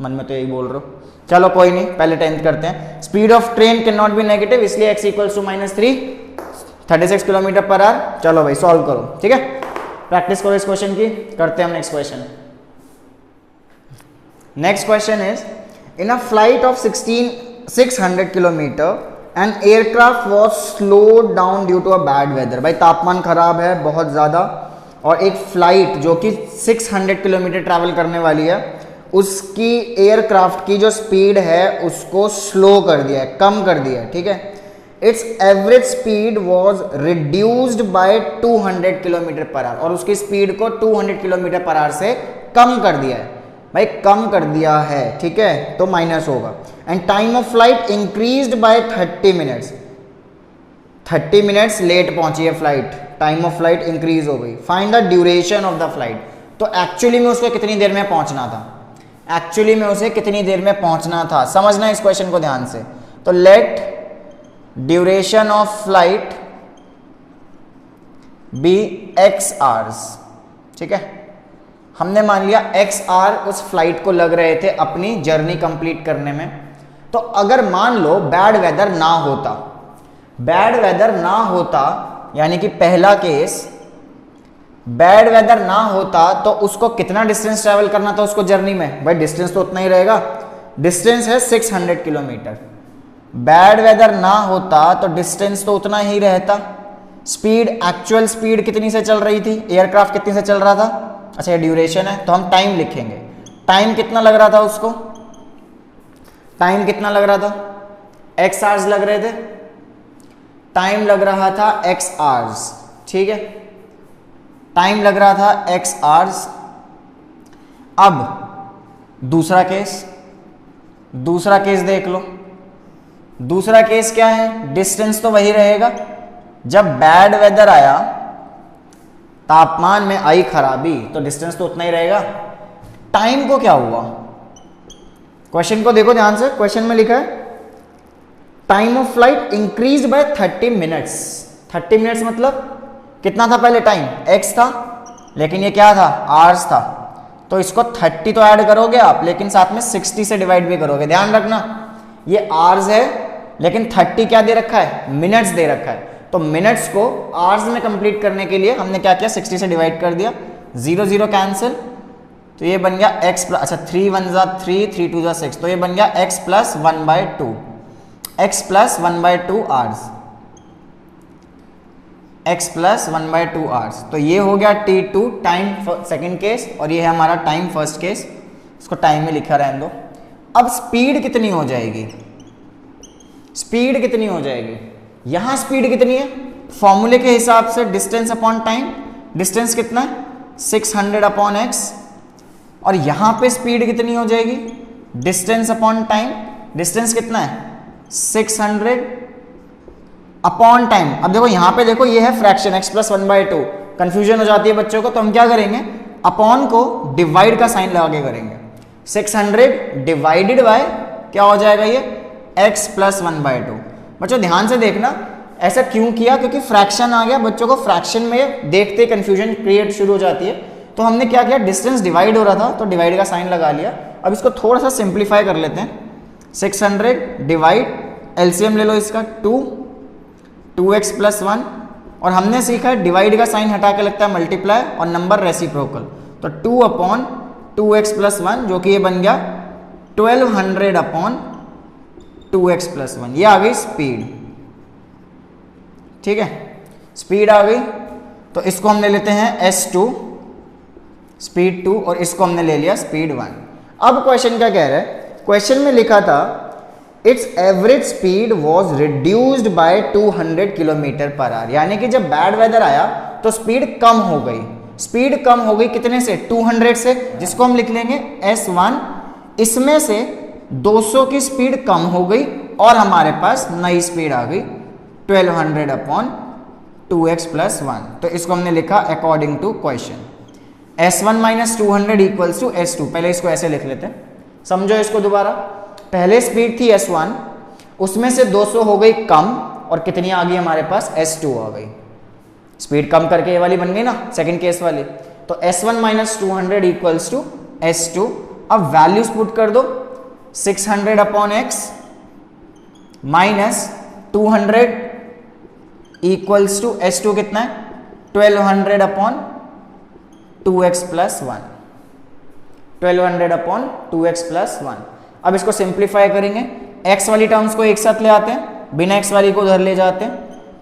S1: मन में तो यही बोल रहे हो। चलो कोई नहीं, पहले 10th करते हैं। Speed of train can not be negative, इसलिए x equals to -3, 36 kilometre per hour. चलो भाई सॉल्व करो, ठीक है। प्रैक्टिस करो इस क्वेश्चन की। करते हैं हम next question. Next question is in a flight of 600 kilometre an aircraft was slowed down due to a bad weather. भाई तापमान खराब है बहुत ज़्यादा और एक फ्लाइट जो कि 600 किलोमीटर ट्रैवल करने वाली है उसकी एयरक्राफ्ट की जो स्पीड है उसको स्लो कर दिया है, कम कर दिया है, ठीक है। It's average speed was reduced by 200 kilometre per our और उसकी स्पीड को 200 किलोमीटर पर आवर से कम कर दिया है। भाई कम कर दिया है, ठीक है, तो माइनस होगा। And time of flight increased by 30 minutes, 30 minutes late पहुंची है flight, time of flight increase हो गई। Find the duration of the flight. तो एक्चुअली में उसको कितनी देर में पहुंचना था, एक्चुअली में उसे कितनी देर में पहुंचना था, समझना इस क्वेश्चन को ध्यान से। तो let duration of flight be x hours, ठीक है। हमने मान लिया x आवर उस फ्लाइट को लग रहे थे अपनी जर्नी कंप्लीट करने में। तो अगर मान लो बैड वेदर ना होता, बैड वेदर ना होता यानी कि पहला केस, बैड वेदर ना होता तो उसको कितना डिस्टेंस ट्रैवल करना था उसको जर्नी में। भाई डिस्टेंस तो उतना ही रहेगा, डिस्टेंस है 600 किलोमीटर। बैड वेदर ना होता तो डिस्टेंस तो उतना ही रहता। स्पीड, एक्चुअल स्पीड कितनी से चल रही थी, एयरक्राफ्ट कितनी से चल रहा था। अच्छा ये ड्यूरेशन है तो हम टाइम लिखेंगे। टाइम कितना लग रहा था उसको, टाइम कितना लग रहा था, x आवर्स लग रहे थे, टाइम लग रहा था x आवर्स, ठीक है, टाइम लग रहा था x आवर्स। अब दूसरा केस, दूसरा केस देख लो। दूसरा केस क्या है, डिस्टेंस तो वही रहेगा। जब बैड वेदर आया, तापमान में आई खराबी, तो डिस्टेंस तो उतना ही रहेगा। टाइम को क्या हुआ, क्वेश्चन को देखो ध्यान से। क्वेश्चन में लिखा है time of flight increase by 30 minutes. 30 minutes मतलब कितना था पहले टाइम, x था, लेकिन ये क्या था, आवर्स था। तो इसको 30 तो ऐड करोगे आप, लेकिन साथ में 60 से डिवाइड भी करोगे। ध्यान रखना ये आवर्स है लेकिन 30 क्या दे रखा है, मिनट्स दे रखा है। तो मिनट्स को आवर्स में कंप्लीट करने के लिए हमने क्या किया, 60 से डिवाइड कर दिया, 0 0 कैंसिल, तो ये बन गया x प्लस, अच्छा 3 1 जा 3, 3 2 जा 6, तो ये बन गया x plus 1/2, x plus 1/2 hours, x plus 1/2 hours. तो ये हो गया T2 टाइम सेकेंड केस और ये है हमारा टाइम फर्स्ट केस। इसको टाइम में लिखा रहने दो। अब स्पीड कितनी हो जाएगी, स्पीड कितनी हो जाएगी, यहां स्पीड कितनी है, फॉर्मूले के हिसाब से डिस्टेंस अपॉन टाइम। डिस्टेंस कितना है 600 अपॉन x, और यहां पे स्पीड कितनी हो जाएगी, डिस्टेंस अपॉन टाइम। डिस्टेंस कितना है 600 अपॉन टाइम। अब देखो यहां पे देखो ये है फ्रैक्शन x प्लस 1/2, कंफ्यूजन हो जाती है बच्चों को, तो हम क्या करेंगे, अपॉन को डिवाइड का साइन लगा के करेंगे। 600 डिवाइडेड बाय क्या हो जाएगा ये x प्लस 1/2। बच्चों ध्यान से देखना, ऐसा क्यों किया, क्योंकि फ्रैक्शन आ गया, बच्चों को फ्रैक्शन में देखते कंफ्यूजन क्रिएट शुरू हो जाती है। तो हमने क्या किया, डिस्टेंस डिवाइड हो रहा था तो डिवाइड का साइन लगा लिया। अब इसको थोड़ा सा सिंप्लीफाई कर लेते हैं। 600 डिवाइड, एलसीएम ले लो इसका 2x प्लस 1, और हमने सीखा है डिवाइड का साइन हटा के लगता है मल्टीप्लाई और नंबर रेसिप्रोकल, तो 2 अपॉन 2x प्लस 1, जो कि ये बन गया 1200 अपॉन 2x प्लस 1। ये आ गई स्पीड, ठीक है, स्पीड आ गई। तो इसको हम ले लेते हैं S2 स्पीड 2, और इसको हमने ले लिया स्पीड 1। अब क्वेश्चन क्या कह रहा है, क्वेश्चन में लिखा था it's average speed was reduced by 200 kilometre per our, यानी कि जब बैड वेदर आया तो स्पीड कम हो गई। स्पीड कम हो गई कितने से, 200 से, जिसको हम लिख लेंगे S1। इसमें से 200 की स्पीड कम हो गई और हमारे पास नई स्पीड आ गई 1200 अपॉन 2x प्लस 1। तो इसको हमने लिखा according to question. S1 minus 200 equals to S2। पहले इसको ऐसे लिख लेते हैं, समझो इसको दोबारा। पहले स्पीड थी S1, उसमें से 200 हो गई कम और कितनी आ गई हमारे पास S2 आ गई। स्पीड कम करके ये वाली बन गई ना सेकंड केस वाली। तो S1 minus 200 equals to S2। अब वैल्यूज पुट कर दो, 600 upon x minus 200 equals to S2 कितना है 1200 upon 2x plus 1, 1200 upon 2x plus 1। अब इसको सिंप्लीफाई करेंगे, x वाली टर्म्स को एक साथ ले आते हैं, बिना x वाली को उधर ले जाते हैं।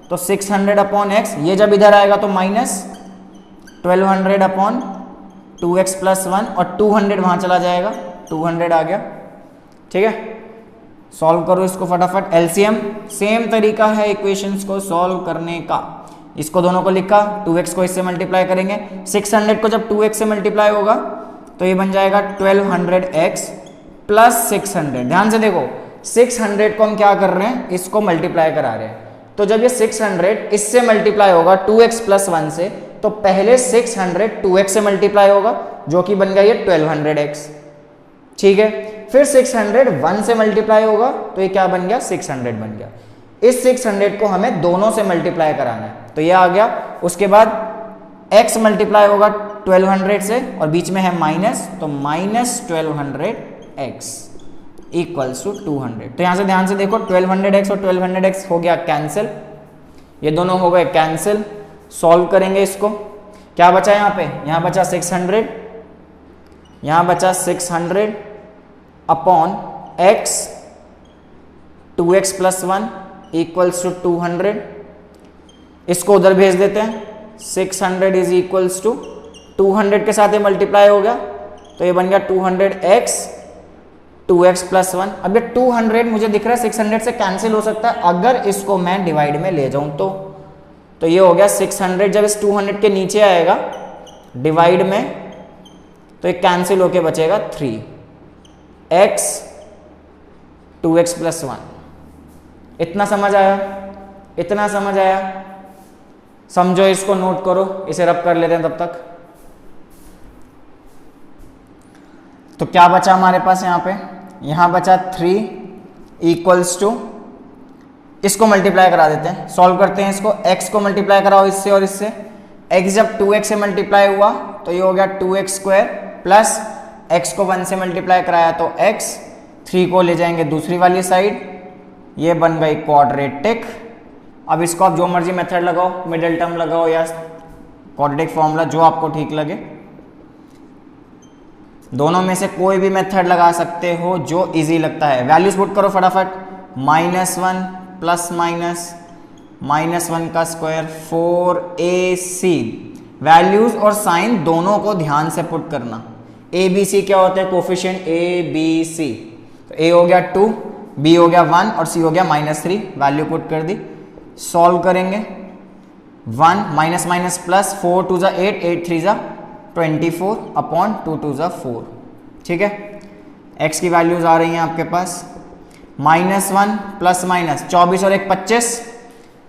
S1: तो 600 अपॉन x, ये जब इधर आएगा तो माइनस 1200 अपॉन 2x प्लस 1 और 200 वहां चला जाएगा, 200 आ गया। ठीक है, सॉल्व करो इसको फटाफट। एलसीएम सेम तरीका है इक्वेशंस को सॉल्व करने का। इसको दोनों को लिखा, 2x को इससे मल्टीप्लाई करेंगे, 600 को जब 2x से मल्टीप्लाई होगा तो ये बन जाएगा 1200x प्लस 600। ध्यान से देखो, 600 को हम क्या कर रहे हैं, इसको मल्टीप्लाई करा रहे हैं। तो जब ये 600 इससे मल्टीप्लाई होगा 2x प्लस 1 से, तो पहले 600 2x से मल्टीप्लाई होगा जो कि बन गया ये 1200x। ठीक है, फिर 600 1 से मल्टीप्लाई होगा तो ये क्या बन गया 600 बन गया। इस 600 को हमें दोनों से मल्टीप्लाई कराना है, तो ये आ गया। उसके बाद x मल्टीप्लाई होगा 1200 से और बीच में है माइनस, तो माइनस 1200x इक्वल्स टू 200। तो यहां से ध्यान से देखो, 1200x और 1200x हो गया कैंसिल, ये दोनों हो गए कैंसिल। सॉल्व करेंगे इसको, क्या बचा यहाँ पे, यहाँ बचा 600, यहाँ बचा 600 upon x 2x plus 1 equals to 200। इसको उधर भेज देते हैं, 600 इज इक्वल्स टू 200 के साथ ये मल्टीप्लाई हो गया तो ये बन गया 200x 2x प्लस 1। अब ये 200 मुझे दिख रहा है 600 से कैंसिल हो सकता है अगर इसको मैं डिवाइड में ले जाऊं तो ये हो गया 600। जब इस 200 के नीचे आएगा डिवाइड में तो ये कैंसिल होके बचेगा 3x 2x प्लस 1। इतना समझ आया, इतना समझ आया, समझो, इसको नोट करो, इसे रब कर लेते हैं तब तक। तो क्या बचा हमारे पास यहाँ पे, यहाँ बचा 3 इक्वल्स टू, इसको मल्टीप्लाई करा देते हैं, सॉल्व करते हैं इसको। x को मल्टीप्लाई कराओ इससे और इससे, x जब 2x से मल्टीप्लाई हुआ तो ये हो गया 2x स्क्वायर प्लस x को 1 से मल्टीप्लाई कराया तो x, 3 को ले जाएंगे दूसरी वाली साइड, ये बन गई क्वाड्रेटिक। अब इसको आप जो मर्जी मेथड लगाओ, मिडिल टर्म लगाओ या क्वाड्रेटिक फॉर्मूला, जो आपको ठीक लगे, दोनों में से कोई भी मेथड लगा सकते हो जो इजी लगता है। वैल्यूज पुट करो फटाफट, -1 प्लस -1 का स्क्वायर 4ac। वैल्यूज और साइन दोनों को ध्यान से पुट करना। ABC क्या होते हैं, कोफिशिएंट ABC। तो A हो गया 2, B हो गया 1 और C हो गया -3। वैल्यू पुट कर दी, सॉल्व करेंगे। 1 माइनस माइनस प्लस, 4 2 ज़ा 8, 8 3 ज़ा 24 अपॉन 2 2 ज़ा 4। ठीक है, x की वैल्यूज आ रही हैं आपके पास, -1 प्लस माइनस 24 और 1 25,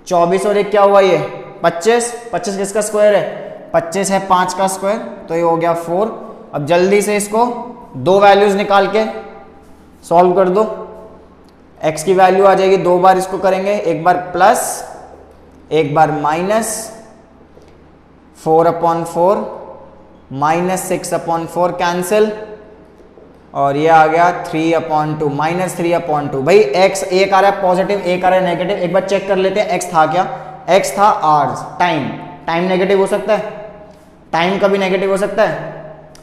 S1: 24 और 1 क्या हुआ ये 25, 25 किसका स्क्वायर है, 25 है 5 का स्क्वायर, तो ये हो गया 4। अब जल्दी से इसको दो वैल्यूज निकाल के सॉल्व कर दो। x की वैल्यू आ जाएगी, दो बार इसको करेंगे, एक बार प्लस एक बार माइनस, 4 अपॉन 4 -6 अपॉन 4 कैंसिल, और ये आ गया 3 अपॉन 2 -3 अपॉन 2। भाई x एक आ रहा है पॉजिटिव, एक आ रहा है नेगेटिव, एक बार चेक कर लेते हैं x था क्या, x था आवर्स, टाइम नेगेटिव हो सकता है, टाइम कभी नेगेटिव हो सकता है,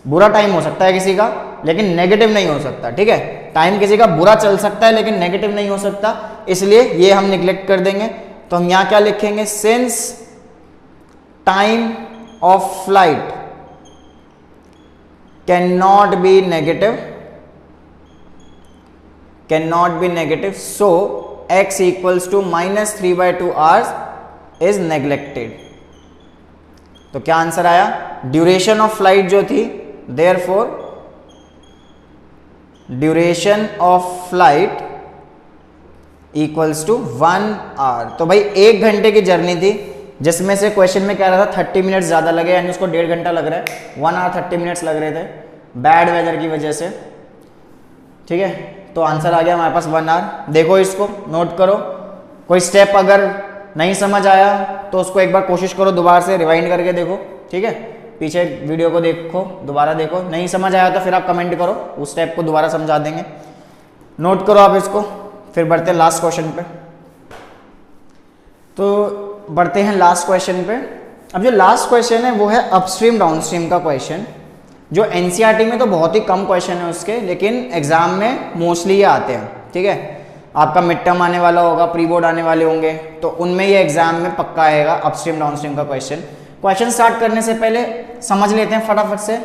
S1: बुरा टाइम हो सकता है किसी का लेकिन नेगेटिव नहीं हो सकता। ठीक है, टाइम किसी का बुरा चल सकता है लेकिन नेगेटिव नहीं हो सकता, इसलिए ये हम निग्लेक्ट कर देंगे। तो हम यहां क्या लिखेंगे, since time of flight can not be negative, so x equals to -3/2 hours is neglected. तो क्या आंसर आया, ड्यूरेशन ऑफ फ्लाइट जो थी, therefore duration of flight equals to 1 hour. तो भाई 1 घंटे की जर्नी थी जिसमें से क्वेश्चन में कह रहा था 30 मिनट्स ज्यादा लगे, यानी उसको 1.5 घंटा लग रहा है, 1 आवर 30 मिनट्स लग रहे थे बैड वेदर की वजह से। ठीक है, तो आंसर आ गया हमारे पास 1 आवर। देखो इसको नोट करो, कोई स्टेप अगर नहीं समझ आया तो उसको एक बार कोशिश करो दोबारा से रिवाइंड करके देखो, ठीक है। पीछे वीडियो को देखो, दोबारा देखो, नहीं समझ आया तो फिर आप कमेंट करो, उस स्टेप को दोबारा समझा देंगे। नोट करो आप इसको, फिर बढ़ते हैं लास्ट क्वेश्चन पे। तो बढ़ते हैं लास्ट क्वेश्चन पे। अब जो लास्ट क्वेश्चन है वो है अपस्ट्रीम डाउनस्ट्रीम का क्वेश्चन, जो एनसीईआरटी में तो बहुत ही कम क्वेश्चन है उसके, लेकिन एग्जाम में मोस्टली ये आते हैं, ठीक है। आपका मिड टर्म आने वाला होगा, प्री बोर्ड आने वाले होंगे, तो उनमें ये एग्जाम में पक्का आएगा अपस्ट्रीम डाउनस्ट्रीम का क्वेश्चन। क्वेश्चन स्टार्ट करने से पहले समझ लेते हैं फटाफट से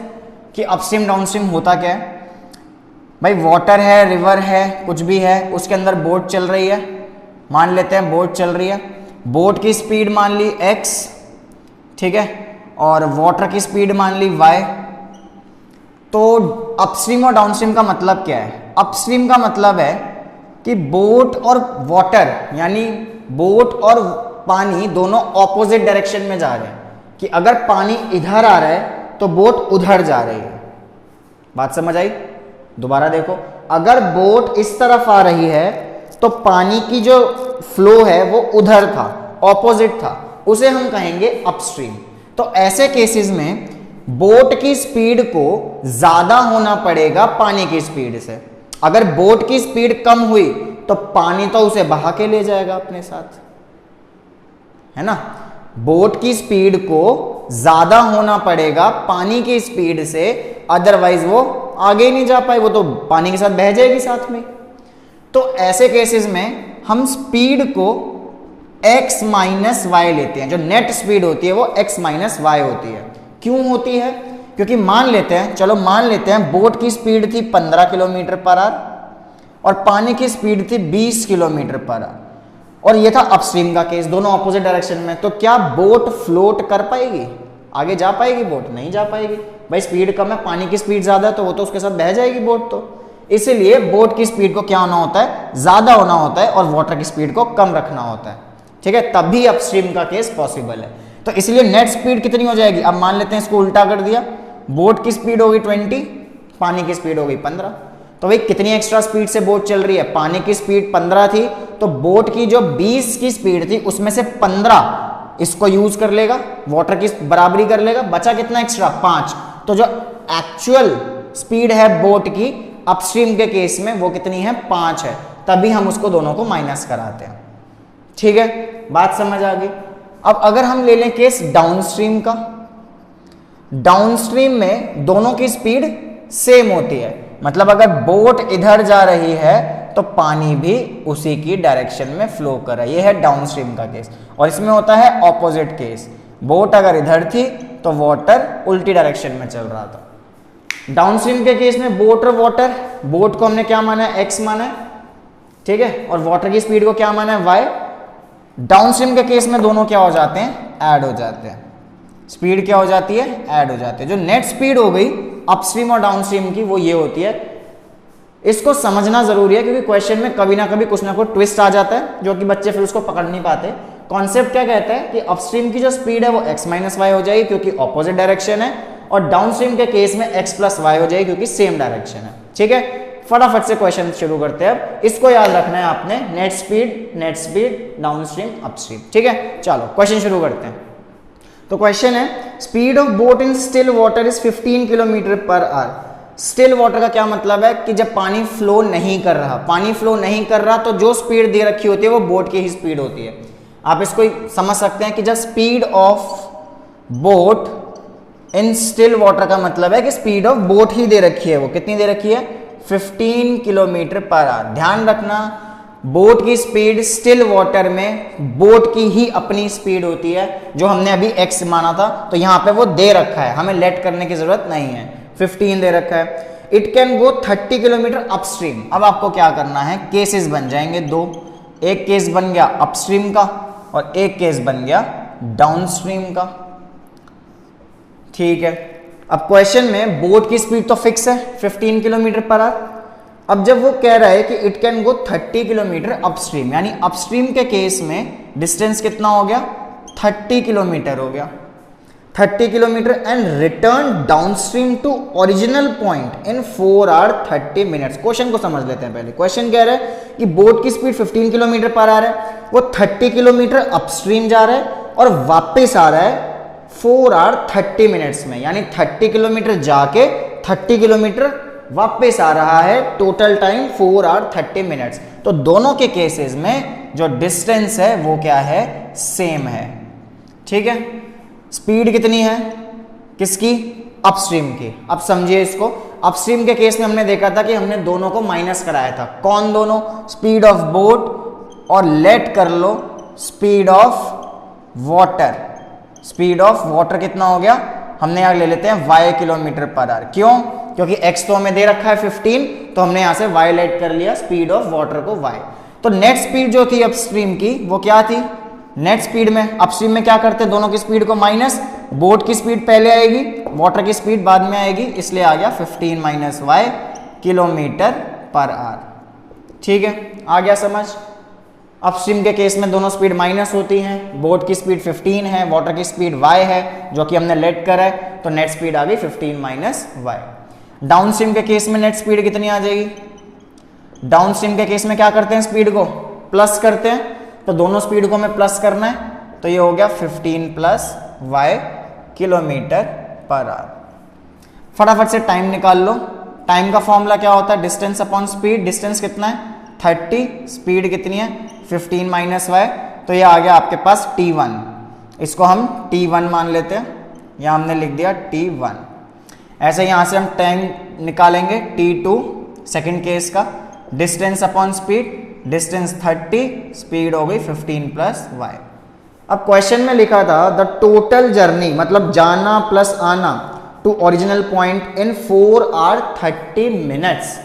S1: कि अपस्ट्रीम डाउनस्ट्रीम होता क्या है। भाई वाटर है, रिवर है, कुछ भी है, उसके अंदर बोट चल रही है, मान लेते हैं बोट चल रही है, बोट की स्पीड मान ली x, ठीक है, और वाटर की स्पीड मान ली y। तो अपस्ट्रीम और डाउनस्ट्रीम का मतलब क्या है? अपस्ट्रीम का मतलब है कि बोट और वाटर यानी बोट और पानी दोनों ऑपोजिट डायरेक्शन में जा रहे हैं, कि अगर पानी इधर आ रहा है तो बोट उधर जा रही है। बात समझ आई? दोबारा देखो, अगर बोट इस तरफ आ रही है तो पानी की जो फ्लो है वो उधर था, ऑपोजिट था, उसे हम कहेंगे अपस्ट्रीम। तो ऐसे केसेस में बोट की स्पीड को ज्यादा होना पड़ेगा पानी की स्पीड से। अगर बोट की स्पीड कम हुई तो पानी तो उसे बहा के ले जाएगा अपने साथ, है ना। बोट की स्पीड को ज्यादा होना पड़ेगा पानी की स्पीड से, अदरवाइज वो आगे नहीं जा पाए, वो तो पानी के साथ बह जाएगी साथ में। तो ऐसे केसेस में हम स्पीड को x माइनस वाई लेते हैं, जो नेट स्पीड होती है वो x माइनस वाई होती है। क्यों होती है? क्योंकि मान लेते हैं, चलो मान लेते हैं बोट की स्पीड थी 15 किलोमीटर पर आवर और पानी की स्पीड थी 20 किलोमीटर पर आवर, और ये था अपस्ट्रीम का केस, दोनों ऑपोजिट डायरेक्शन में। तो क्या बोट फ्लोट कर पाएगी? आगे जा पाएगी बोट? नहीं जा पाएगी। भाई स्पीड कम है, पानी की स्पीड ज्यादा है, तो वो तो उसके साथ बह जाएगी बोट। तो इसलिए बोट की स्पीड को क्या होना होता है? ज्यादा होना होता है, और वाटर की स्पीड को कम रखना होता है, ठीक है, तभी अपस्ट्रीम का केस पॉसिबल है। तो इसलिए नेट स्पीड कितनी हो जाएगी? अब मान लेते हैं इसको उल्टा कर दिया, बोट की स्पीड होगी 20, पानी की स्पीड होगी 15। तो भाई कितनी एक्स्ट्रा स्पीड से बोट चल रही है? पानी की स्पीड 15 थी, तो बोट की जो 20 की स्पीड थी उसमें से 15 इसको यूज कर लेगा, वाटर की बराबरी कर लेगा, बचा कितना एक्स्ट्रा? 5। तो जो एक्चुअल स्पीड है बोट की अपस्ट्रीम के केस में वो कितनी है? 5 है, तभी हम उसको दोनों को माइनस कराते हैं, ठीक है। बात समझ आ गई? अब अगर हम ले लें केस डाउनस्ट्रीम का, डाउनस्ट्रीम में दोनों की स्पीड सेम होती है, मतलब अगर बोट इधर जा रही है तो पानी भी उसी की डायरेक्शन में फ्लो कर रहा है। ये है डाउनस्ट्रीम का केस, और इसमें होता है ऑपोजिट केस, बोट अगर इधर थी तो वाटर उल्टी डायरेक्शन में चल रहा था। डाउनस्ट्रीम के केस में बोट और वाटर, बोट को हमने क्या माना है? x माना है, ठीक है, और वाटर की स्पीड को क्या माना है? y। डाउनस्ट्रीम के केस में दोनों क्या हो जाते हैं? ऐड हो जाते हैं। स्पीड क्या हो जाती है? ऐड हो जाती है। जो नेट स्पीड हो गई अपस्ट्रीम और डाउनस्ट्रीम की वो ये होती है। इसको समझना जरूरी है, क्योंकि क्वेश्चन में कभी ना कभी कुछ ना कुछ ट्विस्ट आ जाता है, जो कि बच्चे फिर उसको पकड़ नहीं पाते। कॉन्सेप्ट क्या कहता है कि अपस्ट्रीम की जो स्पीड है वो x माइनस वाई हो जाएगी, क्योंकि ऑपोजिट डायरेक्शन है, और डाउनस्ट्रीम के केस में x प्लस वाई हो जाएगी, क्योंकि सेम डायरेक्शन है, ठीक है। फटाफट से क्वेश्चन शुरू करते हैं। अब इसको याद रखना है आपने, नेट स्पीड डाउनस्ट्रीम अपस्ट्रीम, ठीक है। चलो क्वेश्चन शुरू करते हैं। तो क्वेश्चन है, speed of boat in still water is 15 kilometre per our. Still water का क्या मतलब है? कि जब पानी फ्लो नहीं कर रहा, पानी फ्लो नहीं कर रहा तो जो स्पीड दे रखी होती है वो बोट की ही स्पीड होती है। आप इसको समझ सकते हैं कि जब speed of boat in still water का मतलब है कि स्पीड ऑफ बोट ही दे रखी है, वो कितनी दे रखी है? 15 किलोमीटर पर आवर। ध्यान रखना, बोट की स्पीड स्टिल वाटर में बोट की ही अपनी स्पीड होती है, जो हमने अभी x माना था, तो यहां पे वो दे रखा है, हमें लेट करने की जरूरत नहीं है, 15 दे रखा है। It can go 30 kilometre upstream. अब आपको क्या करना है? केसेस बन जाएंगे दो, एक केस बन गया अपस्ट्रीम का और एक केस बन गया डाउनस्ट्रीम का, ठीक है। अब क्वेश्चन में बोट की स्पीड तो फिक्स है 15 किलोमीटर पर आवर। अब जब वो कह रहा है कि it can go 30 kilometre upstream, यानी अपस्ट्रीम के केस में डिस्टेंस कितना हो गया? 30 किलोमीटर हो गया। 30 kilometre and return downstream to original point in 4 hour 30 minutes. Question को समझ लेते हैं पहले। क्वेश्चन कह रहा है कि बोट की स्पीड 15 किलोमीटर पर आवर है, वो 30 किलोमीटर अपस्ट्रीम जा रहा है और वापस आ रहा है 4 आवर 30 मिनट्स में, यानी 30 किलोमीटर जाके 30 किलोमीटर वापस आ रहा है, टोटल टाइम 4 आवर 30 मिनट्स। तो दोनों के केसेस में जो डिस्टेंस है वो क्या है, सेम है। ठीक है, स्पीड कितनी है किसकी, अपस्ट्रीम की। अब समझिए इसको, अपस्ट्रीम के केस में हमने देखा था कि हमने दोनों को माइनस कराया था। कौन दोनों, स्पीड ऑफ बोट और लेट कर लो speed of water. Speed of water कितना हो गया, हमने यहां ले लेते हैं y किलोमीटर पर आवर। क्यों, क्योंकि x तो हमें दे रखा है 15, तो हमने यहां से y लेट कर लिया, स्पीड ऑफ वाटर को y। तो नेट स्पीड जो थी अपस्ट्रीम की वो क्या थी, नेट स्पीड में, अपस्ट्रीम में क्या करते हैं, दोनों की स्पीड को माइनस, बोट की स्पीड पहले आएगी, वाटर की स्पीड बाद में आएगी, इसलिए आ गया 15 minus y kilometre per our. ठीक है, आ गया समझ। अपस्ट्रीम के केस में दोनों स्पीड माइनस होती हैं, बोट की स्पीड 15 है, वाटर की स्पीड y है जो कि हमने लेट करा है, तो नेट स्पीड आ गई 15 माइनस y। डाउनस्ट्रीम के केस में नेट स्पीड कितनी आ जाएगी, डाउनस्ट्रीम के केस में क्या करते हैं, स्पीड को प्लस करते हैं, तो दोनों स्पीड को हमें प्लस करना है, तो ये हो गया 15 plus y kilometre per our. फटाफट से टाइम निकाल लो। टाइम का फॉर्मूला क्या होता है, डिस्टेंस अपॉन स्पीड। डिस्टेंस कितना है 30, स्पीड कितनी है 15 माइनस y, तो ये आ गया आपके पास t1। इसको हम t1 मान लेते हैं, यहाँ हमने लिख दिया t1। ऐसे यहाँ से हम टाइम निकालेंगे t2 सेकेंड केस का, distance upon speed, distance 30, speed हो गई 15 प्लस y। अब क्वेश्चन में लिखा था द टोटल जर्नी, मतलब जाना प्लस आना to original point in 4 hour 30 minutes.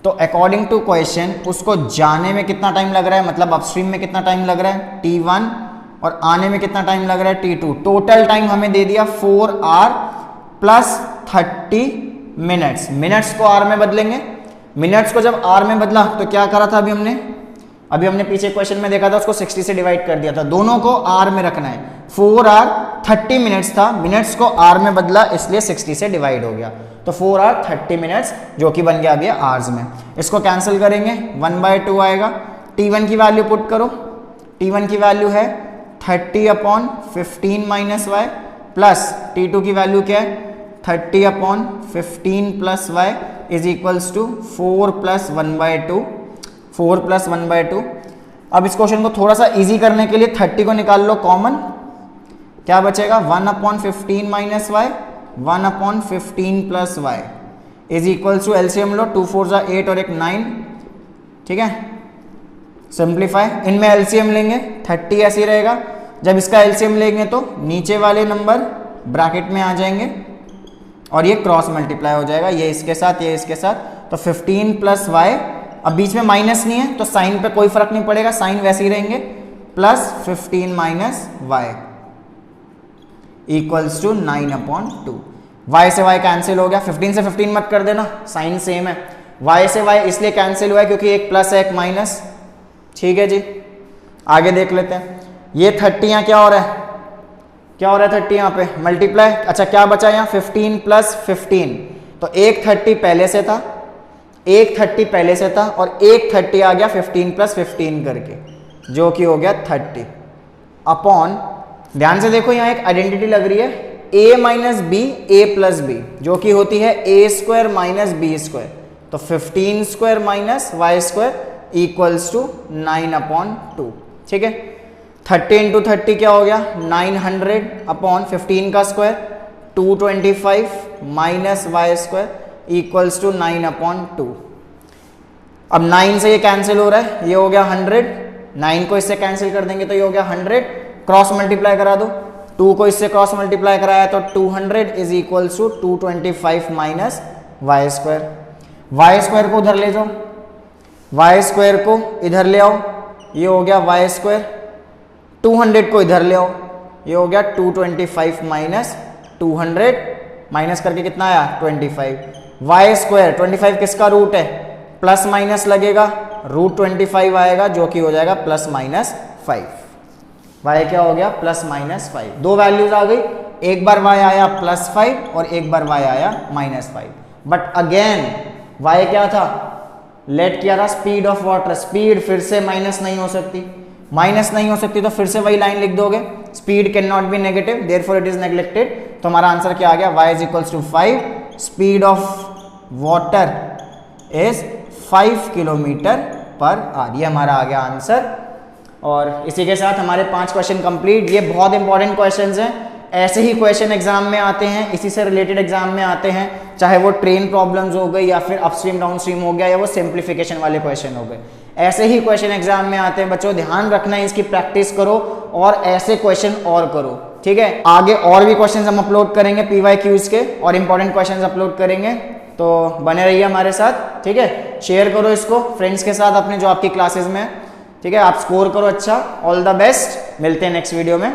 S1: तो अकॉर्डिंग टू क्वेश्चन उसको जाने में कितना टाइम लग रहा है, मतलब अपस्ट्रीम में कितना टाइम लग रहा है t1, और आने में कितना टाइम लग रहा है t2। टोटल टाइम हमें दे दिया 4 आवर प्लस 30 मिनट्स। मिनट्स को आर में बदलेंगे, मिनट्स को जब आर में बदला तो क्या करा था अभी हमने पीछे क्वेश्चन में देखा था, उसको 60 से डिवाइड कर दिया था। दोनों को आर में रखना है, 4 आवर 30 मिनट्स था, मिनट्स को आर में बदला इसलिए 60 से डिवाइड हो गया, तो 4 आवर 30 मिनट्स जो कि बन गया अभी आवर्स में। इसको कैंसिल करेंगे, 1/2 आएगा। t1 की वैल्यू पुट करो, t1 की वैल्यू है 30 upon 15 minus y, plus t2 की वैल्यू क्या है 30 upon 15 plus y is equals to 4 plus 1/2, 4 plus 1/2। अब इस क्वेश्चन को थोड़ा सा इजी करने के लिए 30 को निकाल लो कॉमन, क्या बचेगा 1 upon 15 minus y, 1 upon 15 plus y is equals to, LCM लो, 2 4 8 और 1 9। ठीक है, सिंप्लीफाई, इनमें एलसीएम लेंगे 30 ऐसे ही रहेगा। जब इसका एलसीएम लेंगे तो नीचे वाले नंबर ब्रैकेट में आ जाएंगे और ये क्रॉस मल्टीप्लाई हो जाएगा, ये इसके साथ ये इसके साथ, तो 15 प्लस y, अब बीच में माइनस नहीं है तो साइन पे कोई फर्क नहीं पड़ेगा, साइन वैसे ही रहेंगे, plus 15 minus y equals to 9/2। y से y कैंसिल हो गया, 15 से 15 मत कर देना, साइन सेम है। y से y इसलिए कैंसिल हुआ है क्योंकि एक प्लस है एक माइनस। ठीक है जी, आगे देख लेते हैं। ये 30 यहाँ क्या हो रहा है, क्या हो रहा है 30 यहाँ पे मल्टीप्लाई, अच्छा क्या बचा यहाँ 15 प्लस 15, तो एक 30 पहले से था, एक 30 पहले से था और एक 30 आ गया 15 प्लस 15 करके, जो कि हो गया 30 अपॉन, ध्यान से देखो यहाँ एक आइडेंटिटी लग रही है a minus b a plus b, जो कि होती है a square minus b square, तो 15 square minus y square equals to 9/2। ठीक है, 30 इंटू 30 क्या हो गया 900 अपॉन 15 का square 225 minus y square equals to 9/2। अब 9 से ये कैंसिल हो रहा है, ये हो गया 100, 9 को इससे कैंसिल कर देंगे तो ये हो गया 100, क्रॉस मल्टीप्लाई करा दो, 2 को इससे क्रॉस मल्टीप्लाई कराया तो 200 is equals to 225 minus y square. Y square को उधर ले जाओ, वाई स्क्वायर को इधर ले आओ, ये हो गया वाई स्क्वायर, 200 को इधर ले आओ, ये हो गया 225 माइनस 200, माइनस करके कितना आया 25। वाई स्क्वायर 25 किसका रूट है, प्लस माइनस लगेगा, रूट 25 आएगा जो कि हो जाएगा प्लस माइनस 5। वाई क्या हो गया प्लस माइनस 5। दो वैल्यूज आ गई, एक बार y आया +5 और एक बार y आया -5। बट अगेन y क्या था, लेट किया था स्पीड ऑफ वाटर, स्पीड फिर से माइनस नहीं हो सकती, माइनस नहीं हो सकती तो फिर से वही लाइन लिख दोगे, speed can not be negative therefore it is neglected. तो हमारा आंसर क्या आ गया, y is equals to 5, speed of water is 5 kilometre per hour, ये हमारा आ गया आंसर। और इसी के साथ हमारे 5 क्वेश्चन कंप्लीट। ये बहुत इंपॉर्टेंट क्वेश्चंस हैं, ऐसे ही क्वेश्चन एग्जाम में आते हैं, इसी से रिलेटेड एग्जाम में आते हैं, चाहे वो ट्रेन प्रॉब्लम्स हो गई या फिर अपस्ट्रीम डाउनस्ट्रीम हो गया या वो सिंप्लीफिकेशन वाले क्वेश्चन हो गए, ऐसे ही क्वेश्चन एग्जाम में आते हैं बच्चों। ध्यान रखना है, इसकी प्रैक्टिस करो और ऐसे क्वेश्चन और करो, ठीक है। आगे और भी क्वेश्चन हम अपलोड करेंगे PYQs के, और इंपॉर्टेंट क्वेश्चन अपलोड करेंगे, तो बने रहिए हमारे साथ, ठीक है। शेयर करो इसको फ्रेंड्स के साथ अपने जो आपकी क्लासेस में है, ठीक है। आप स्कोर करो अच्छा, ऑल द बेस्ट, मिलते हैं नेक्स्ट वीडियो में।